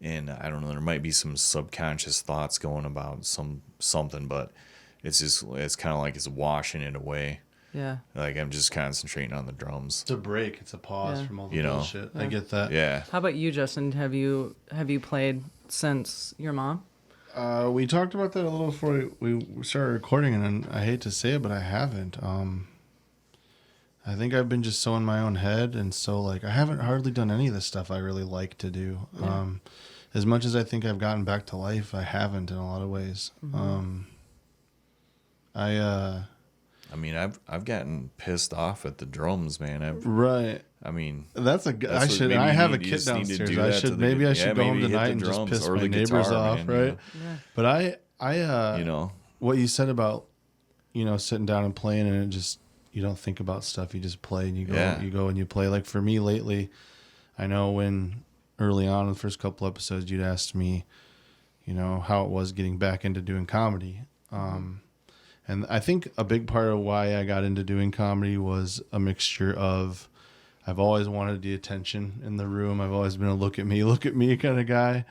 And I don't know, there might be some subconscious thoughts going about something, but it's kind of like it's washing it away. Yeah. Like, I'm just concentrating on the drums. It's a break. It's a pause from all the bullshit. Yeah. I get that. Yeah. How about you, Justin? Have you played since your mom? We talked about that a little before we started recording, and I hate to say it, but I haven't. I think I've been just so in my own head, and so like I haven't hardly done any of the stuff I really like to do. as much as I think I've gotten back to life, I haven't in a lot of ways. I mean, I've gotten pissed off at the drums, man. Right. I mean, I have a kid downstairs. I should go home tonight and just piss my neighbors off, right? Yeah. But what you said about, sitting down and playing, and it just, you don't think about stuff. You just play and you go and you play. Like for me lately, I know when early on in the first couple episodes, you'd asked me, how it was getting back into doing comedy. And I think a big part of why I got into doing comedy was a mixture of, I've always wanted the attention in the room. I've always been a look at me kind of guy.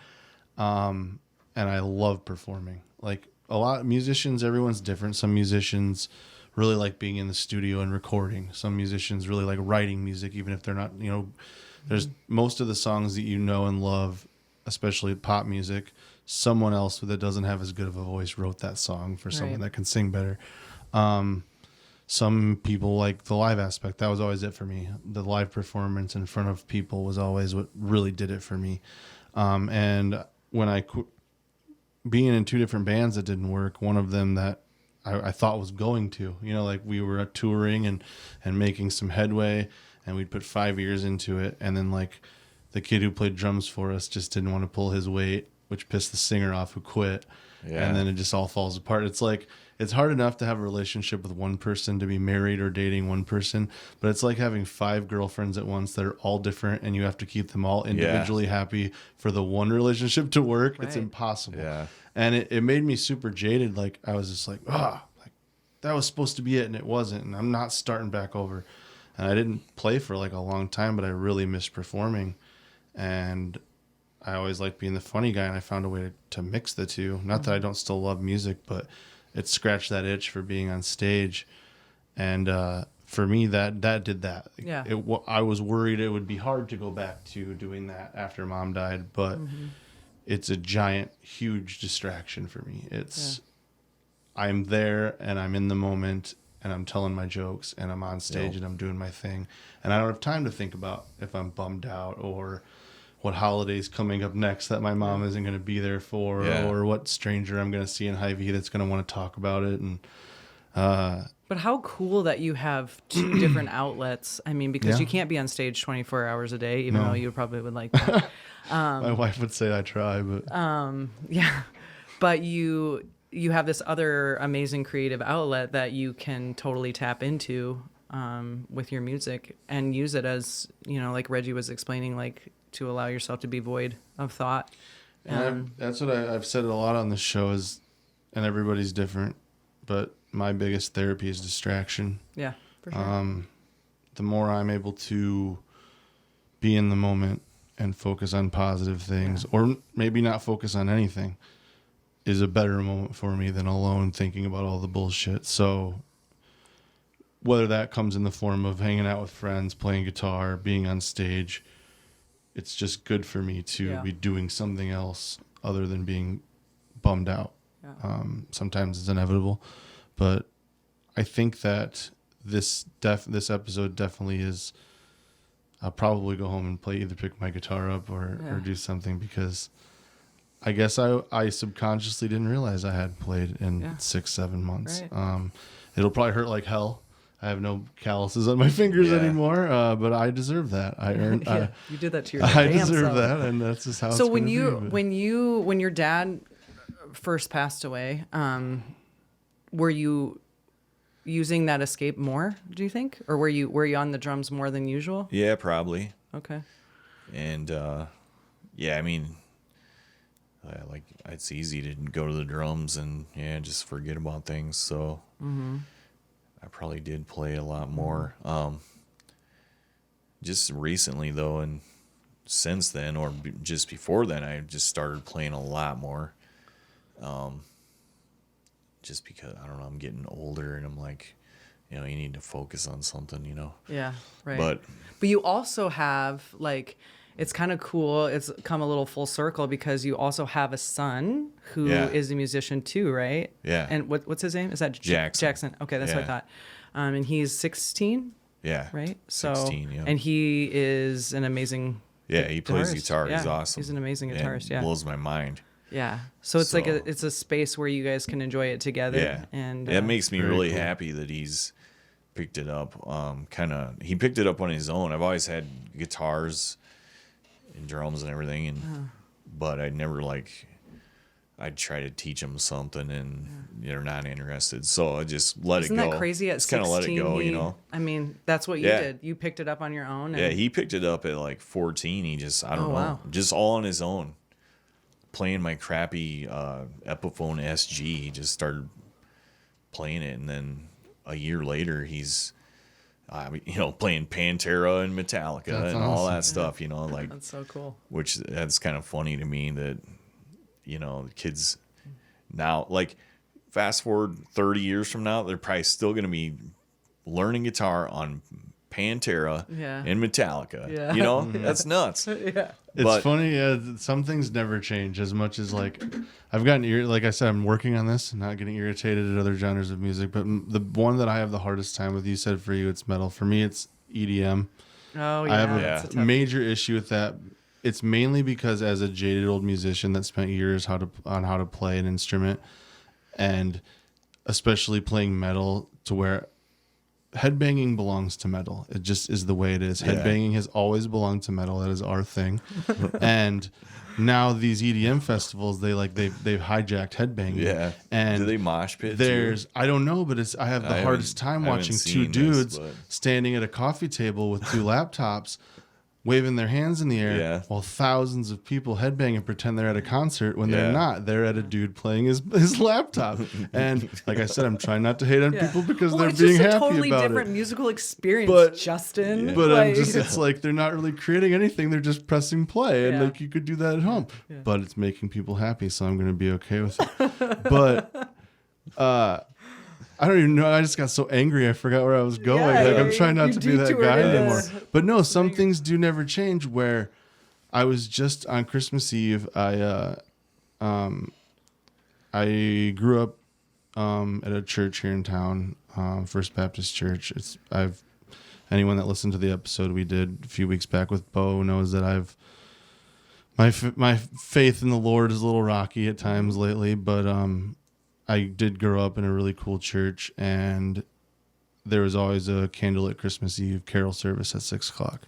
And I love performing. Like a lot of musicians, everyone's different. Some musicians really like being in the studio and recording. Some musicians really like writing music, even if they're not, there's most of the songs that and love, especially pop music, someone else that doesn't have as good of a voice wrote that song for someone that can sing better. Some people like the live aspect. That was always it for me. The live performance in front of people was always what really did it for me. And when being in 2 different bands that didn't work, one of them that I thought was going to, like we were touring and making some headway, and we'd put 5 years into it. And then like the kid who played drums for us just didn't want to pull his weight, which pissed the singer off, who quit. Yeah. And then it just all falls apart. It's like, it's hard enough to have a relationship with one person, to be married or dating one person, but it's like having 5 girlfriends at once that are all different, and you have to keep them all individually happy for the one relationship to work. Right. It's impossible. Yeah. And it made me super jaded. Like I was just like, like that was supposed to be it, and it wasn't, and I'm not starting back over. And I didn't play for like a long time, but I really missed performing. And I always liked being the funny guy, and I found a way to mix the two. Not that I don't still love music, but it scratched that itch for being on stage. And for me, that did that. Yeah. I was worried it would be hard to go back to doing that after Mom died, but it's a giant, huge distraction for me. I'm there, and I'm in the moment, and I'm telling my jokes, and I'm on stage, and I'm doing my thing. And I don't have time to think about if I'm bummed out or what holiday's coming up next that my mom isn't going to be there for, or what stranger I'm going to see in Hy-Vee that's going to want to talk about it. And but how cool that you have 2 different outlets. I mean, because you can't be on stage 24 hours a day, even though you probably would like that. My wife would say I try, but but you have this other amazing creative outlet that you can totally tap into with your music and use it as, like Reggie was explaining, like to allow yourself to be void of thought. And that's what I've said a lot on this show is, and everybody's different, but my biggest therapy is distraction. Yeah, for sure. The more I'm able to be in the moment and focus on positive things, or maybe not focus on anything, is a better moment for me than alone thinking about all the bullshit. So whether that comes in the form of hanging out with friends, playing guitar, being on stage, it's just good for me to be doing something else other than being bummed out. Yeah. Sometimes it's inevitable, but I think that this episode definitely is. I'll probably go home and either pick my guitar up or do something, because I guess I subconsciously didn't realize I had played in 6-7 months. Right. It'll probably hurt like hell. I have no calluses on my fingers anymore, but I deserve that. I earned. You did that to your. I deserve that, and that's just how. So when your dad first passed away, were you using that escape more? Do you think, or were you on the drums more than usual? Yeah, probably. Okay. And I mean, like it's easy to go to the drums and just forget about things. So. Mm-hmm. I probably did play a lot more. Just recently, though, and since then, or just before then, I just started playing a lot more. Just because, I don't know, I'm getting older, and I'm like, you need to focus on something, Yeah, right. But you also have, like, it's kind of cool. It's come a little full circle because you also have a son who is a musician too, right? Yeah. And what's his name? Is that Jackson? Jackson. Okay, that's what I thought. And he's 16. Yeah. Right. So 16. Yeah. And he is an amazing Yeah, he plays guitarist. guitar. He's Yeah, awesome. He's an amazing And guitarist. Yeah, blows my mind. yeah. So it's like So- it's a space where you guys can enjoy it together. Yeah, And it makes me very really cool. happy that he's picked it up. He picked it up on his own. I've always had guitars and drums and everything, and but I never I'd try to teach them something, and they're not interested. So I just let Isn't it go. that crazy? At Just 16, kind of let it go, you know. I mean, that's what you Yeah. did. You picked it up on your own. And, Yeah, he picked it up at like 14. He just, I don't know, wow. just all on his own. Playing my crappy Epiphone SG, he just started playing it, and then a year later, he's, playing Pantera and Metallica That's and all awesome. that stuff. that's so cool. Which that's kind of funny to me that, the kids now, fast forward 30 years from now, they're probably still going to be learning guitar on Pantera and Metallica. Yeah. That's nuts. Yeah. It's But- funny. Some things never change as much as I've gotten like I said, I'm working on this, not getting irritated at other genres of music. But the one that I have the hardest time with, you said for you it's metal. For me, it's EDM. Oh yeah. I have that's a a tough- major issue with that. It's mainly because as a jaded old musician that spent years on how to play an instrument, and especially playing metal, to where headbanging belongs to metal. It just is the way it is. Yeah. Headbanging has always belonged to metal. That is our thing. And now these EDM festivals, they've hijacked headbanging. Yeah. And do they mosh pit? there's too? I don't know, but I have the I hardest haven't- time I haven't watching two seen this, dudes but- standing at a coffee table with two laptops, waving their hands in the air, Yeah. while thousands of people headbang and pretend they're at a concert when they're Yeah. not. They're at a dude playing his laptop. And like I said, I'm trying not to hate on Yeah. people because Well, they're it's being just a happy totally about different it. musical experience, But- Justin. But Like- it's like they're not really creating anything. They're just pressing play, and Yeah. you could do that at home. But it's making people happy, so I'm going to be okay with it. But I don't even know. I just got so angry, I forgot where I was going. Yeah, I'm trying not you to be that detoured guy it. anymore. But no, some things do never change. Where I was just on Christmas Eve, I grew up at a church here in town, First Baptist Church. Anyone that listened to the episode we did a few weeks back with Bo knows that my faith in the Lord is a little rocky at times lately, but I did grow up in a really cool church, and there was always a candlelit Christmas Eve carol service at 6:00.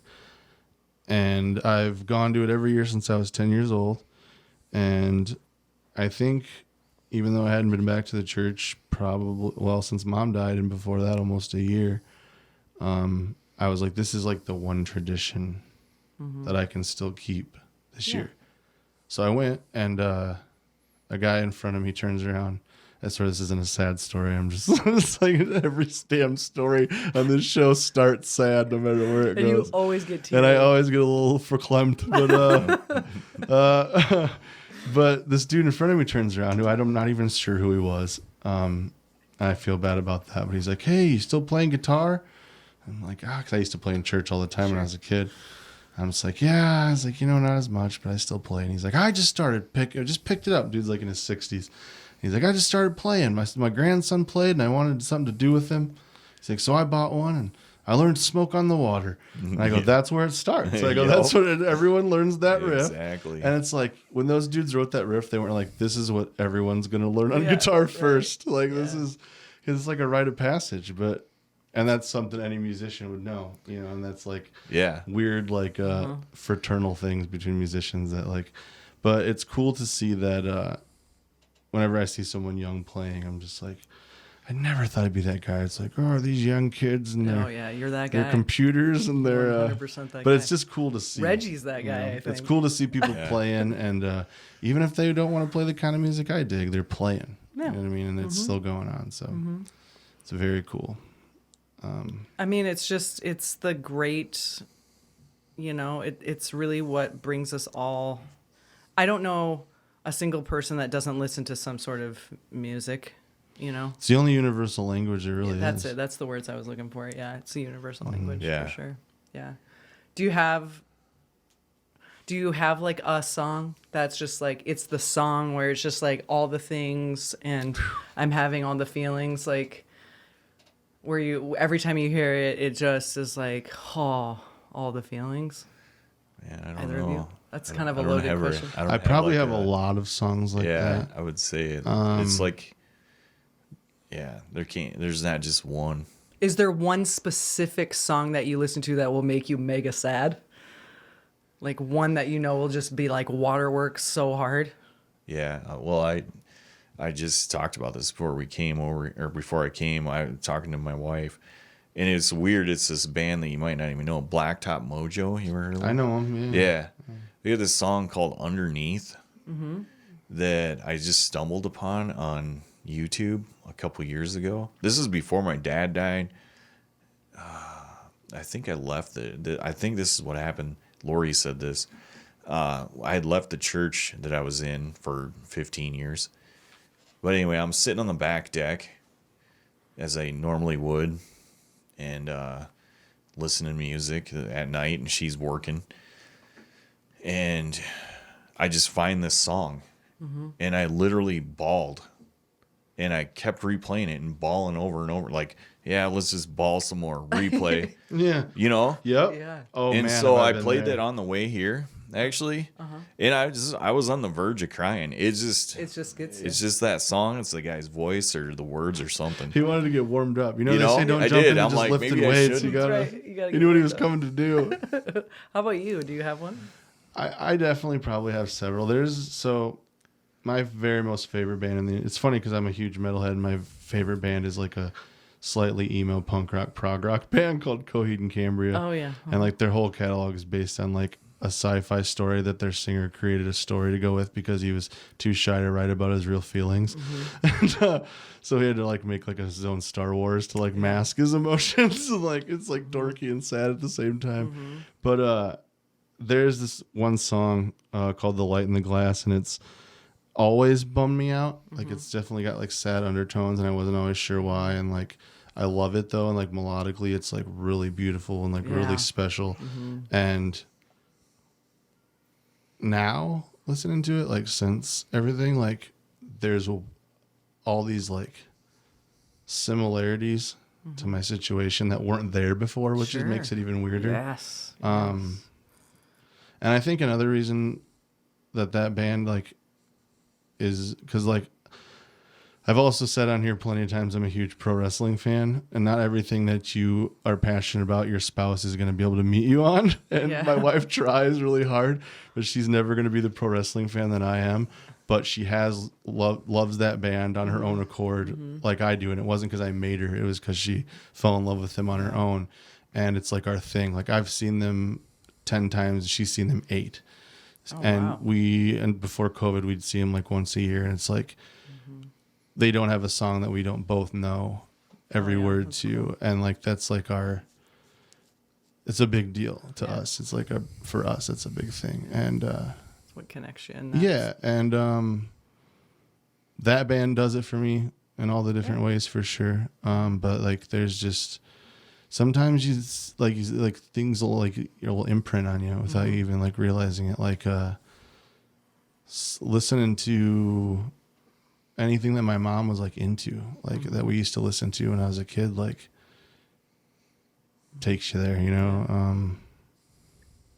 And I've gone to it every year since I was 10 years old. And I think even though I hadn't been back to the church since Mom died, and before that almost a year, I was like, this is like the one tradition that I can still keep this year. So I went, and a guy in front of me turns around. This isn't a sad story. I'm just, it's like every damn story on this show starts sad no matter where it and you goes. always get tears. And I always get a little verklempt. But this dude in front of me turns around, who I'm not even sure who he was. And I feel bad about that. But he's like, hey, you still playing guitar? I'm like, because I used to play in church all the time when I was a kid. I'm just like, yeah. I was like, not as much, but I still play. And he's like, I just picked it up. Dude's like in his 60s. He's like, I just started playing. My grandson played, and I wanted something to do with him. He's like, so I bought one, and I learned to smoke on the water. And I go, that's where it starts. I go, that's what everyone learns that riff. Exactly. And it's like, when those dudes wrote that riff, they weren't like, this is what everyone's going to learn on guitar first. Like, this is, because it's like a rite of passage. And that's something any musician would know, and that's like weird, fraternal things between musicians but it's cool to see that, whenever I see someone young playing, I'm just like, I never thought I'd be that guy. It's like, oh, these young kids and you're that guy. their computers and their, 100% that but guy. it's just cool to see. Reggie's that guy. I think. It's cool to see people playing, and even if they don't want to play the kind of music I dig, they're playing. Yeah. You know what I mean? And it's still going on. So it's very cool. I mean, it's the great, it's really what brings us all. I don't know a single person that doesn't listen to some sort of music, It's the only universal language there really That's is. it. That's the words I was looking for. Yeah, it's a universal language Yeah. for sure. Yeah. Do you have like a song that's just like, it's the song where it's just like all the things and I'm having all the feelings, like where every time you hear it, it just is like, oh, all the feelings? Man, I don't Either know. of you? That's kind of a loaded question. I probably have a lot of songs like that. I would say it's like, there's not just one. Is there one specific song that you listen to that will make you mega sad? Like one that will just be like waterworks so hard? Yeah. Well, I just talked about this before we came over, or before I came. I was talking to my wife, and it's weird. It's this band that you might not even know, Blacktop Mojo. You ever heard of them? I know them. Yeah. They have this song called Underneath that I just stumbled upon on YouTube a couple years ago. This is before my dad died. I think I left I think this is what happened. Lori said this. I had left the church that I was in for 15 years. But anyway, I'm sitting on the back deck as I normally would and listening to music at night, and she's working. And I just find this song, and I literally bawled. And I kept replaying it and bawling over and over. Like, yeah, let's just bawl some more. Replay. Yeah. You know? Yep. Yeah. Oh, And man, so have I been played there. that on the way here, actually. And I was on the verge of crying. It just gets you. It's just that song. It's the guy's voice or the words or something. He wanted to get warmed up. You know, You they know, say don't I jump did. into I'm just like, lifting maybe I weights. You shouldn't. gotta. That's right. You gotta He get knew what he warmed was up. coming to do. How about you? Do you have one? I definitely probably have several. My very most favorite band it's funny because I'm a huge metalhead, and my favorite band is like a slightly emo punk rock prog rock band called Coheed and Cambria. Oh, yeah. And like their whole catalog is based on like a sci-fi story that their singer created a story to go with because he was too shy to write about his real feelings. And so he had to like make like his own Star Wars to like mask his emotions. Like it's like dorky and sad at the same time. But there's this one song called The Light in the Glass, and it's always bummed me out. Like it's definitely got like sad undertones, and I wasn't always sure why. And like I love it though, and like melodically it's like really beautiful and like really special. And now listening to it, like since everything, like there's all these like similarities to my situation that weren't there before, which just makes it even weirder. Yes. And I think another reason that band like is because like I've also said on here plenty of times I'm a huge pro wrestling fan, and not everything that you are passionate about your spouse is going to be able to meet you on. And my wife tries really hard, but she's never going to be the pro wrestling fan that I am. But she loves that band on her own accord, like I do, and it wasn't because I made her; it was because she fell in love with them on her own. And it's like our thing. Like I've seen them 10 times, she's seen them 8. And before COVID, we'd see them like once a year, and it's like they don't have a song that we don't both know every word to, cool. And like that's like it's a big deal to us. It's like for us, it's a big thing, and it's what connection. And that band does it for me in all the different ways for sure. But like there's just sometimes you like things will like you'll imprint on you without you even like realizing it. Like listening to anything that my mom was like into, like that we used to listen to when I was a kid, like takes you there, you know.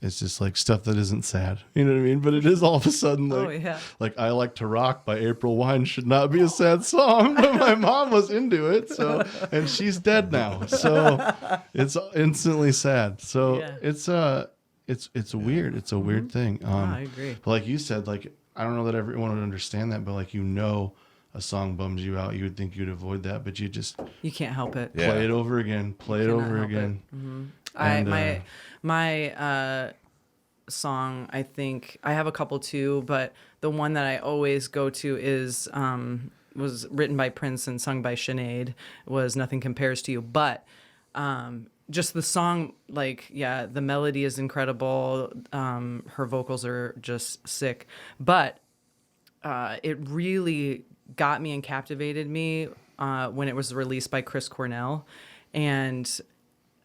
It's just like stuff that isn't sad, you know what I mean? But it is all of a sudden like, like I Like to Rock by April Wine should not be a sad song, but my mom was into it, so, and she's dead now, so it's instantly sad. So it's weird. It's a weird thing. I agree. But like you said, like I don't know that everyone would understand that, but like a song bums you out, you would think you'd avoid that, but you can't help it. Play it over again. Play it over again. And, my song, I think I have a couple too, but the one that I always go to is was written by Prince and sung by Sinead, was Nothing Compares to You. But just the song, like, the melody is incredible. Her vocals are just sick. But it really got me and captivated me when it was released by Chris Cornell. And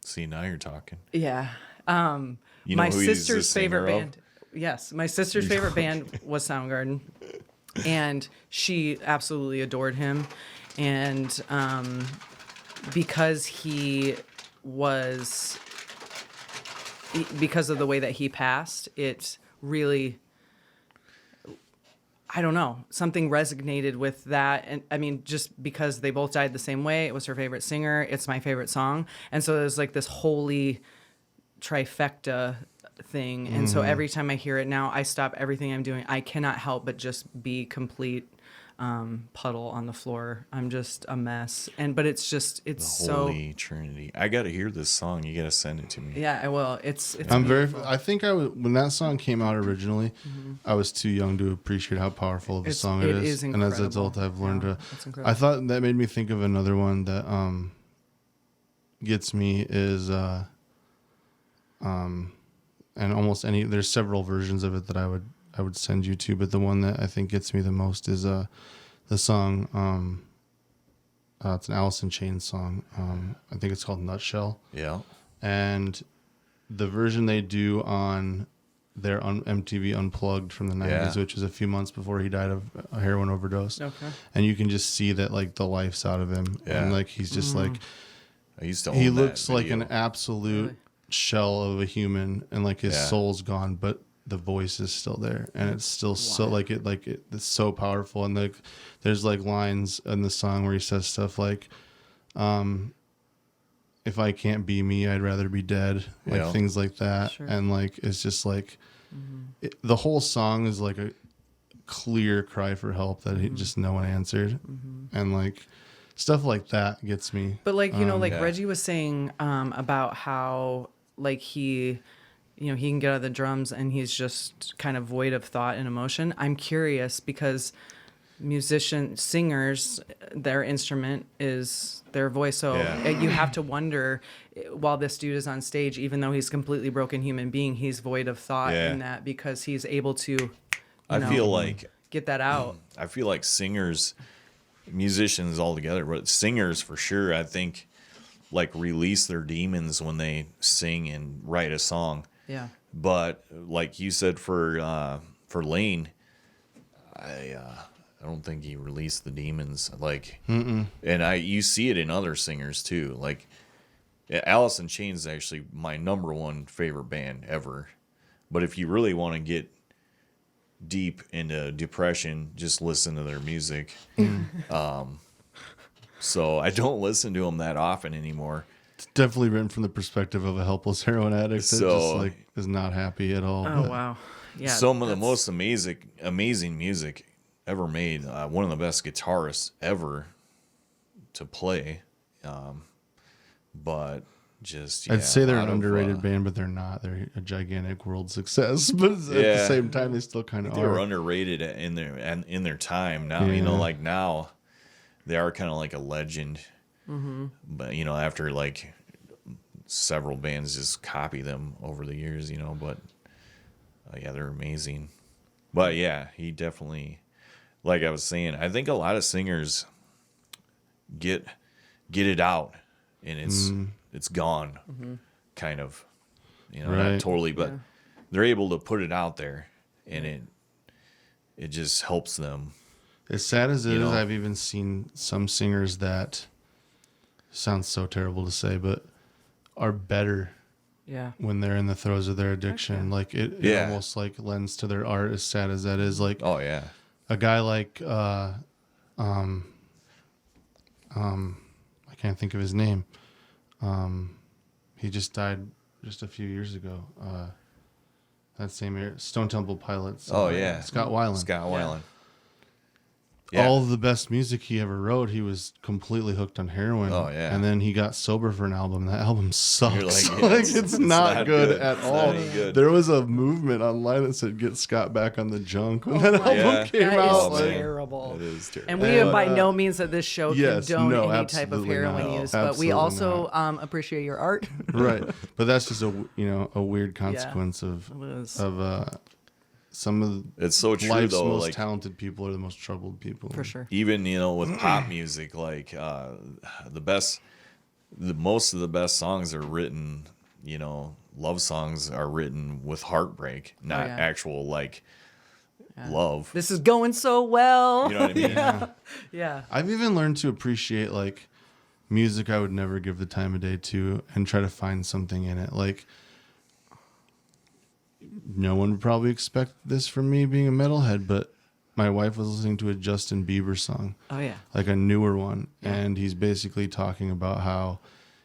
see, now you're talking. Yeah. You know my who he's sister's the favorite singer band. Yes, my sister's favorite band was Soundgarden, and she absolutely adored him. And because he was because of the way that he passed, it really, I don't know, something resonated with that. And I mean, just because they both died the same way, it was her favorite singer, it's my favorite song. And so there's like this holy trifecta thing. And so every time I hear it now, I stop everything I'm doing. I cannot help but just be complete puddle on the floor. I'm just a mess. But it's just, it's The Holy Trinity. I got to hear this song. You got to send it to me. Yeah, I will. It's I think I was, when that song came out originally, I was too young to appreciate how powerful of a song it is. And as an adult, I've learned to. I thought that made me think of another one that gets me is and almost any. There's several versions of it that I would send you to, but the one that I think gets me the most is the song. It's an Alice in Chains song. I think it's called Nutshell. Yeah. And the version they do on their MTV Unplugged from the 90s, which was a few months before he died of a heroin overdose. Okay. And you can just see that like the life's out of him. Yeah. And like he's just like I used to own he that looks like video. an absolute shell of a human, and like his soul's gone, but the voice is still there, and it's still so it's so powerful. And like there's like lines in the song where he says stuff like if I can't be me, I'd rather be dead, like things like that. Sure. And like it's just like the whole song is like a clear cry for help that just no one answered. And like stuff like that gets me. But like, you know, like Reggie was saying about how like he can get out of the drums and he's just kind of void of thought and emotion. I'm curious because singers, their instrument is their voice. So you have to wonder, while this dude is on stage, even though he's a completely broken human being, he's void of thought in that because he's able to, feel like get that out. I feel like singers, musicians altogether, but singers for sure, I think like release their demons when they sing and write a song. Yeah. But like you said for Lane, I don't think he released the demons. Like, and you see it in other singers too. Like, Alice in Chains is actually my number one favorite band ever. But if you really want to get deep into depression, just listen to their music. So I don't listen to them that often anymore. It's definitely written from the perspective of a helpless heroin addict that just like is not happy at all. Oh, wow. Yeah. Some of the most amazing music ever made. One of the best guitarists ever to play. But just I'd say they're an underrated band, but they're not. They're a gigantic world success. But at the same time, they still kind of are. They were underrated in their time. Now like now, they are kind of like a legend. But after like several bands just copy them over the years, but they're amazing. But he definitely, like I was saying, I think a lot of singers get it out and it's gone, kind of, not totally, but they're able to put it out there, and it just helps them. As sad as it is, I've even seen some singers that sounds so terrible to say, but are better when they're in the throes of their addiction. Like it almost like lends to their art, as sad as that is. Like a guy like I can't think of his name. He just died just a few years ago. That same year, Stone Temple Pilots. Scott Weiland. Yeah. All of the best music he ever wrote, he was completely hooked on heroin. Oh, yeah. And then he got sober for an album. That album sucks. It's not good at all. Good. There was a movement online that said, get Scott back on the junk when that album came out. That is terrible. It is terrible. And we have by no means at this show condone any type of heroin use, but we also appreciate your art. Right. But that's just a weird consequence of some of it's so true, life's though, most talented people are the most troubled people. For sure. Even, with pop music, like most of the best songs are written, love songs are written with heartbreak, not actual love. This is going so well. You know what I mean? Yeah. I've even learned to appreciate like music I would never give the time of day to and try to find something in it. Like no one would probably expect this from me being a metalhead, but my wife was listening to a Justin Bieber song. Oh, yeah. Like a newer one. Yeah. And he's basically talking about how,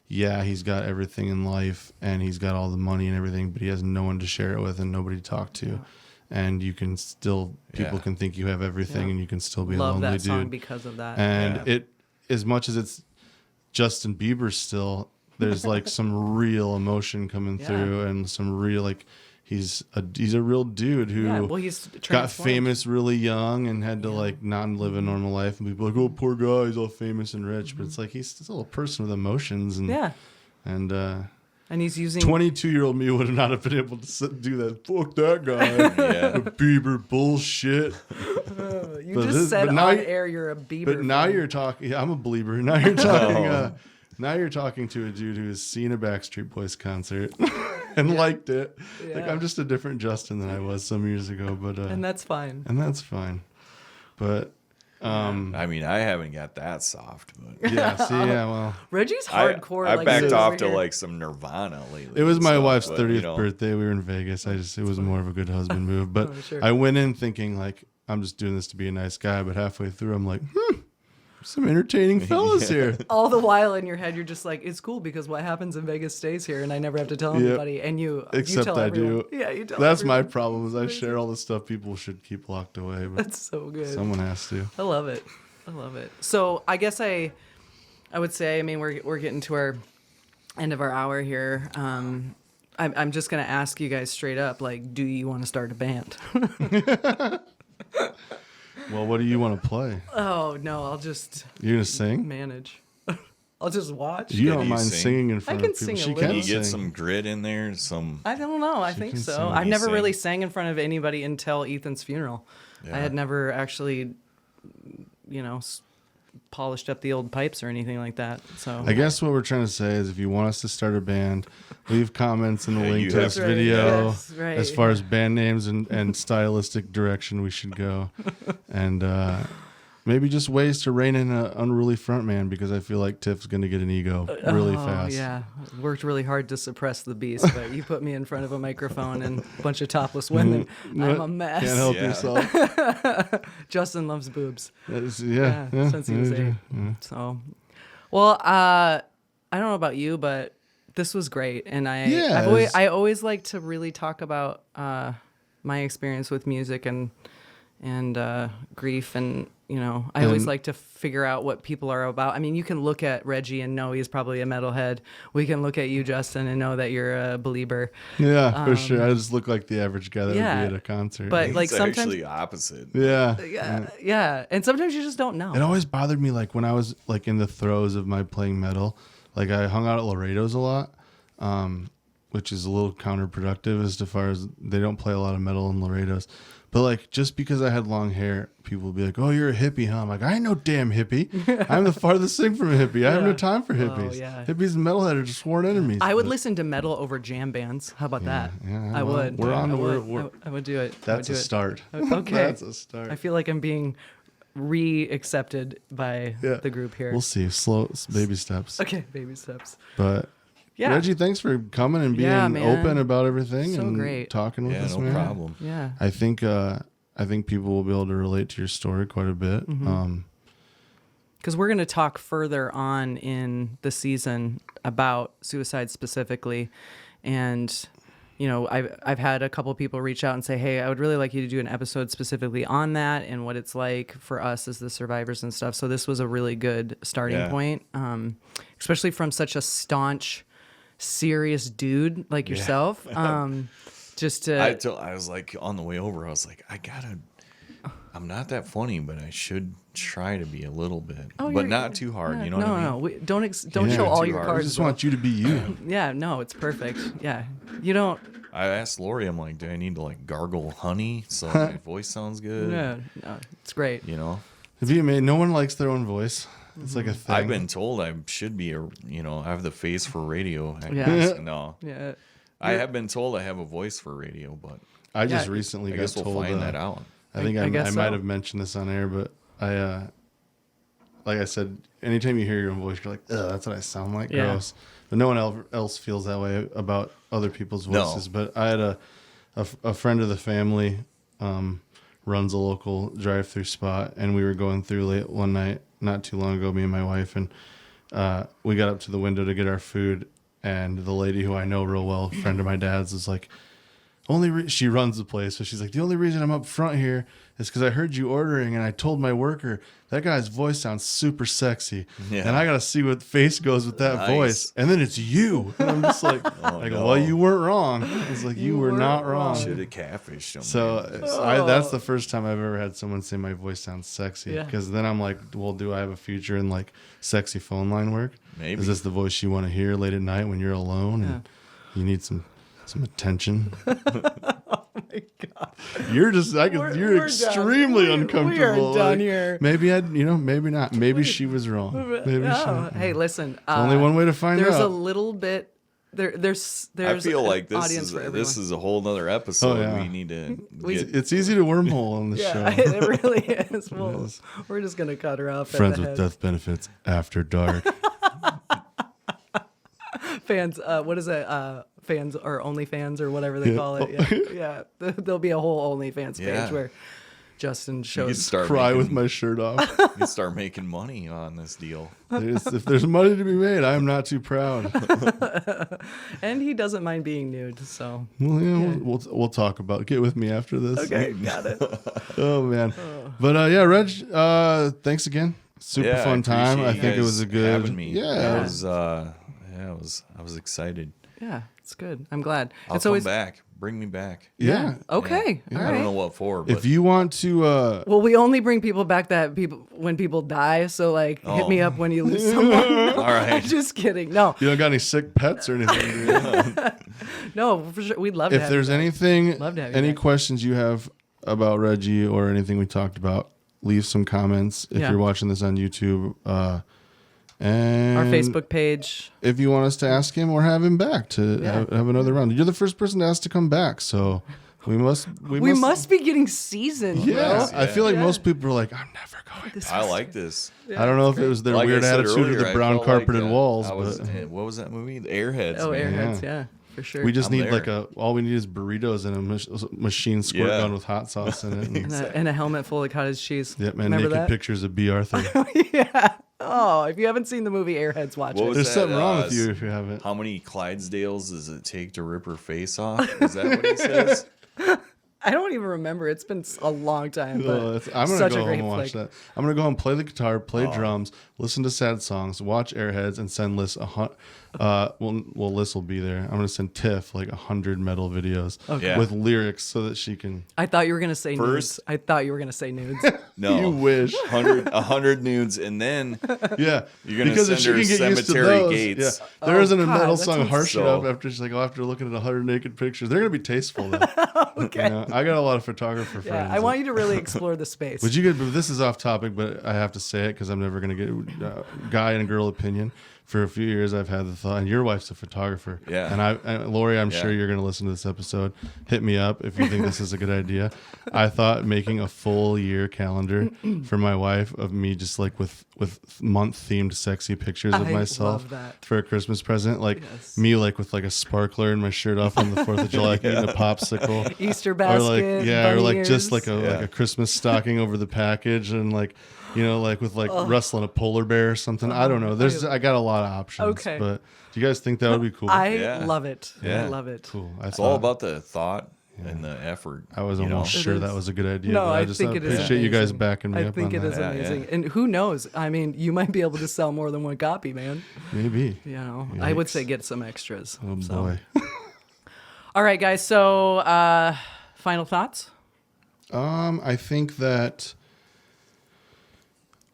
yeah, he's got everything in life and he's got all the money and everything, but he has no one to share it with and nobody to talk to. Yeah. And you can still, people can think you have everything and you can still be a lonely dude. Love that song because of that. And it, as much as it's Justin Bieber still, there's like some real emotion coming through and some real, like, he's a real dude who he's got famous really young and had to like not live a normal life, and people are like, oh, poor guy, he's all famous and rich, but it's like he's still a person with emotions, and and he's using 22-year-old me would not have been able to do that. Fuck that guy. The Bieber bullshit. You just said on air you're a Bieber. But now you're talking. Yeah, I'm a believer. Now you're talking. Now you're talking to a dude who's seen a Backstreet Boys concert and liked it. Yeah. Like, I'm just a different Justin than I was some years ago. But and that's fine. And that's fine. But I mean, I haven't got that soft. But well, Reggie's hardcore. I backed off to like some Nirvana lately. It was my wife's 30th birthday. We were in Vegas. It was more of a good husband move. But I went in thinking like, I'm just doing this to be a nice guy. But halfway through, I'm like, some entertaining fellas here. All the while in your head, you're just like, it's cool because what happens in Vegas stays here, and I never have to tell anybody. And you tell everyone. Yeah, you tell. That's everyone. My problem is I share all the stuff people should keep locked away. But that's so good. Someone has to. I love it. So I guess I would say, I mean, we're getting to our end of our hour here. I'm just gonna ask you guys straight up, like, do you want to start a band? Well, what do you want to play? Oh, no, I'll just... You're going to sing? Manage. I'll just watch. You don't mind singing in front of people. I can sing a little. Can you get some grit in there? I don't know. I think so. I've never really sang in front of anybody until Ethan's funeral. Yeah. I had never actually, polished up the old pipes or anything like that. So I guess what we're trying to say is if you want us to start a band, leave comments in the link to this video as far as band names and stylistic direction we should go. And maybe just ways to rein in an unruly frontman, because I feel like Tiff's going to get an ego really fast. Yeah, worked really hard to suppress the beast, but you put me in front of a microphone and a bunch of topless women, I'm a mess. Can't help yourself. Justin loves boobs. Since he was 8. Yeah. So, well, I don't know about you, but this was great, and I always like to really talk about my experience with music and grief, and I always like to figure out what people are about. I mean, you can look at Reggie and know he's probably a metalhead. We can look at you, Justin, and know that you're a believer. Yeah, for sure. I just look like the average guy that would be at a concert. But like sometimes actually opposite. Yeah. And sometimes you just don't know. It always bothered me, like when I was like in the throes of my playing metal. Like I hung out at Laredo's a lot, which is a little counterproductive as far as they don't play a lot of metal in Laredo's. But like, just because I had long hair, people would be like, "Oh, you're a hippie, huh?" I'm like, "I ain't no damn hippie. I'm the farthest thing from a hippie. I have no time for hippies. Hippies and metalhead are just sworn enemies." I would listen to metal over jam bands. How about that? Yeah, I would. I would do it. That's a start. Okay, that's a start. I feel like I'm being re-accepted by the group here. We'll see. Slow baby steps. Okay, baby steps. But. Yeah. Reggie, thanks for coming and being open about everything and talking with us, man. No problem. Yeah. I think people will be able to relate to your story quite a bit. Because we're going to talk further on in the season about suicide specifically. And, I've had a couple people reach out and say, hey, I would really like you to do an episode specifically on that and what it's like for us as the survivors and stuff. So this was a really good starting point, especially from such a staunch, serious dude like yourself. Just to I was like, on the way over, I was like, I'm not that funny, but I should try to be a little bit, but not too hard. You know what I mean? No, don't show all your cards. I just want you to be you. No, it's perfect. Yeah, you don't. I asked Lori, I'm like, do I need to like gargle honey so my voice sounds good? Yeah, no, it's great. Have you made? No one likes their own voice. It's like a thing. I've been told I should be I have the face for radio. No. Yeah. I have been told I have a voice for radio, but I just recently got told. We'll find that out. I think I might have mentioned this on air, but like I said, anytime you hear your own voice, you're like, ugh, that's what I sound like. Gross. But no one else feels that way about other people's voices. No. But I had a friend of the family runs a local drive-through spot, and we were going through late one night, not too long ago, me and my wife, and we got up to the window to get our food, and the lady who I know real well, a friend of my dad's, is like, she runs the place, so she's like, the only reason I'm up front here is because I heard you ordering, and I told my worker that guy's voice sounds super sexy, and I gotta see what face goes with that voice, and then it's you, and I'm just like, well, you weren't wrong. It's like you were not wrong. Should have catfished him. So that's the first time I've ever had someone say my voice sounds sexy, because then I'm like, well, do I have a future in like sexy phone line work? Maybe. Is this the voice you want to hear late at night when you're alone and you need some attention? Oh my God. You're you're extremely uncomfortable. We are done here. Maybe maybe not. Maybe she was wrong. Maybe hey, listen. only one way to find out. There's a little bit. There's. I feel like this is a whole nother episode. Oh, yeah. We need to. It's easy to wormhole on the show. It really is. Well, we're just gonna cut her off. Friends with Death Benefits After Dark. Fans. What is it? Fans or OnlyFans or whatever they call it. Yeah. There'll be a whole OnlyFans page where Justin shows Cry with my shirt off. You can start making money on this deal. If there's money to be made, I am not too proud. And he doesn't mind being nude, so we'll talk about it. Get with me after this. Okay, got it. Oh man. But Reg, thanks again. Super fun time. I think it was a good having me. Yeah. I was excited. Yeah, it's good. I'm glad. I'll come back. Bring me back. Yeah. Okay. Yeah. All I right. don't know what for. But If you want to, well, we only bring people back when people die. So like, hit me up when you lose someone. All right. Just kidding. No. you don't got any sick pets or anything. No, for sure. We'd love to. If there's anything, Love to have you any back. questions you have about Reggie or anything we talked about, leave some comments if you're watching this on YouTube. And our Facebook page. If you want us to ask him or have him back to have another round. You're the first person to ask to come back, so we must be getting seasoned. Yeah, bro. I feel like most people are like, I'm never going. I like this. I don't know if it was their Like weird I said attitude earlier, of the I brown felt carpeted like, walls. What was that movie? The Airheads. Oh, man. Airheads, yeah, for sure. We just I'm need there. all we need is burritos and a machine squirt gun with hot sauce in it. and a helmet full of cottage cheese. Yep, man. Remember Naked that? pictures of B. Arthur. Yeah. Oh, if you haven't seen the movie Airheads, watch What it. was There's that, something wrong with you if you haven't. How many Clydesdales does it take to rip her face off? Is that what he says? I don't even remember. It's been a long time. But I'm gonna such go a home great and watch flick. that. I'm gonna go home, play the guitar, play drums, listen to sad songs, watch Airheads, and send Liz Liz will be there. I'm gonna send Tiff like 100 metal videos with lyrics so that she can. I thought you were gonna say nudes. First- I thought you were gonna say nudes. No. You wish. 100 nudes, and then Yeah, You're gonna because if send she her can get used to Cemetery those, Gates. yeah, there isn't a God, metal that song sounds harsh so- enough after she's like, after looking at 100 naked pictures, they're gonna be tasteful though. Okay. You know, I got a lot of photographer friends. Yeah, I want you to really explore the space. Would you get? But this is off topic, but I have to say it because I'm never gonna get guy and girl opinion. For a few years, I've had the thought, and your wife's a photographer. Yeah. And Lori, I'm sure you're going to listen to this episode. Hit me up if you think this is a good idea. I thought making a full year calendar for my wife of me just like with month themed sexy pictures of I myself love that. for a Christmas present. Like me, like with like a sparkler and my shirt off on the 4th of July, eating a popsicle. Easter basket. Or bunny like just ears. like a Christmas stocking over the package and like. You know, like with like wrestling a polar bear or something. I don't know. I got a lot of options. Okay. But do you guys think that would be cool? I love it. Yeah. I love it. Cool. It's all about the thought and the effort. I was almost sure that was a you idea. No, but I just think it is appreciate you guys amazing. backing me I up think on it is that. amazing. And who knows? I mean, you might be able to sell more than one copy, man. Maybe. You know, I would Yikes. say get some extras. Oh So. boy. All right, guys. So, final thoughts? I think that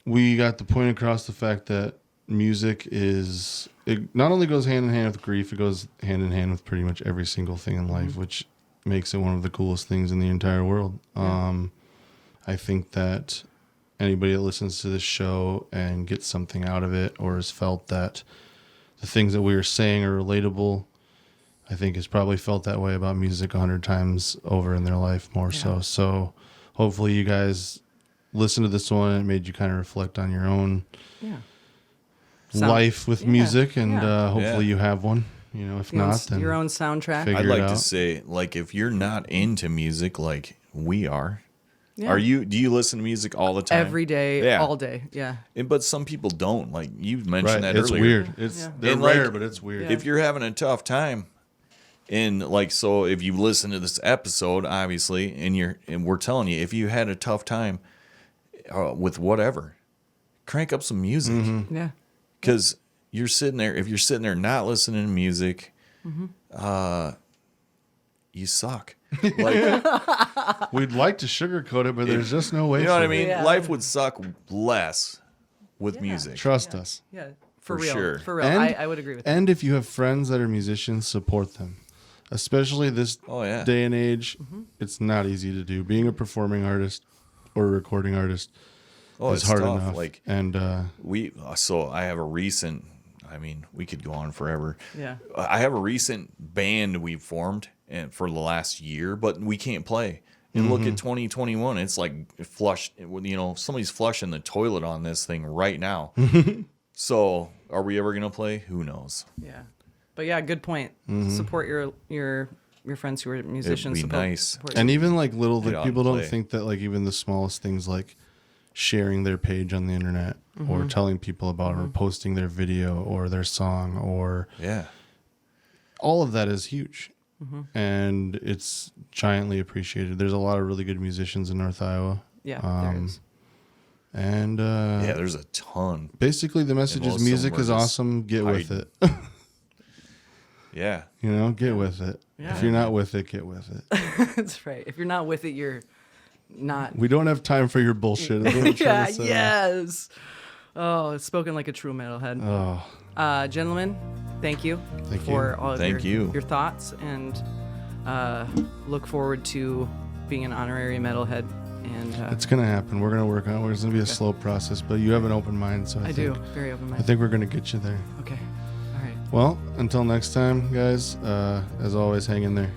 we got the point across the fact that music it not only goes hand in hand with grief, it goes hand in hand with pretty much every single thing in life, which makes it one of the coolest things in the entire world. I think that anybody that listens to this show and gets something out of it or has felt that the things that we are saying are relatable, I think has probably felt that way about music 100 times over in their life more so. So hopefully you guys listen to this one and it made you kind of reflect on your own life with music, and hopefully you have one. You know, if not, then your own soundtrack. figure I'd it like out. to say, like, if you're not into music like we are, Yeah. do you listen to music all the time? Every day, Yeah. all day. Yeah. But some people don't. Like you mentioned Right, that it's earlier. weird. It's they're And, like, rare, but it's weird. If you're having a tough time, and like, so if you listen to this episode, obviously, and we're telling you, if you had a tough time with whatever, crank up some music. Mm-hmm. Yeah. Because you're sitting there, if you're sitting there not listening to music, you suck. Like, We'd like to sugarcoat it, but there's just no way. you know what for I mean? it. Yeah. Life would suck less with music. Trust us. Yeah. For For real. sure. For real. And- I would agree with that. And if you have friends that are musicians, support them. Especially this Oh, yeah. day and age, it's not easy to do. Being a performing artist or a recording artist Oh, is it's hard tough. enough. Like, and so I have a recent, I mean, we could go on forever. Yeah. I have a recent band we formed and for the last year, but we can't play. And look at 2021. It's like flushed, you know, somebody's flushing the toilet on this thing right now. So are we ever going to play? Who knows? Yeah. But yeah, good point. Support your friends who are musicians. be support, nice. support and even like little, Get like out people and don't play. think that like even the smallest things like sharing their page on the internet or telling people about or posting their video or their song or Yeah. all of that is huge. And it's giantly appreciated. There's a lot of really good musicians in North Iowa. Yeah, there Um, is. And Yeah, there's a ton. basically the message most is of them music are is just awesome. Get with hiding. it. Yeah. You know, get with it. Yeah. If you're not with it, get with it. That's right. If you're not with it, you're not. We don't have time for your bullshit. is what I'm trying Yeah. to say. Yes. Oh, it's spoken like a true metalhead. Oh, Gentlemen, thank you Thank for you. all of Thank you. your thoughts, and look forward to being an honorary metalhead. And it's gonna happen. We're gonna work on it. It's gonna be a slow process, but you have an open mind, so I I think, do very I open-minded. think we're gonna get you there. Okay. All right. Well, until next time, guys. As always, hang in there.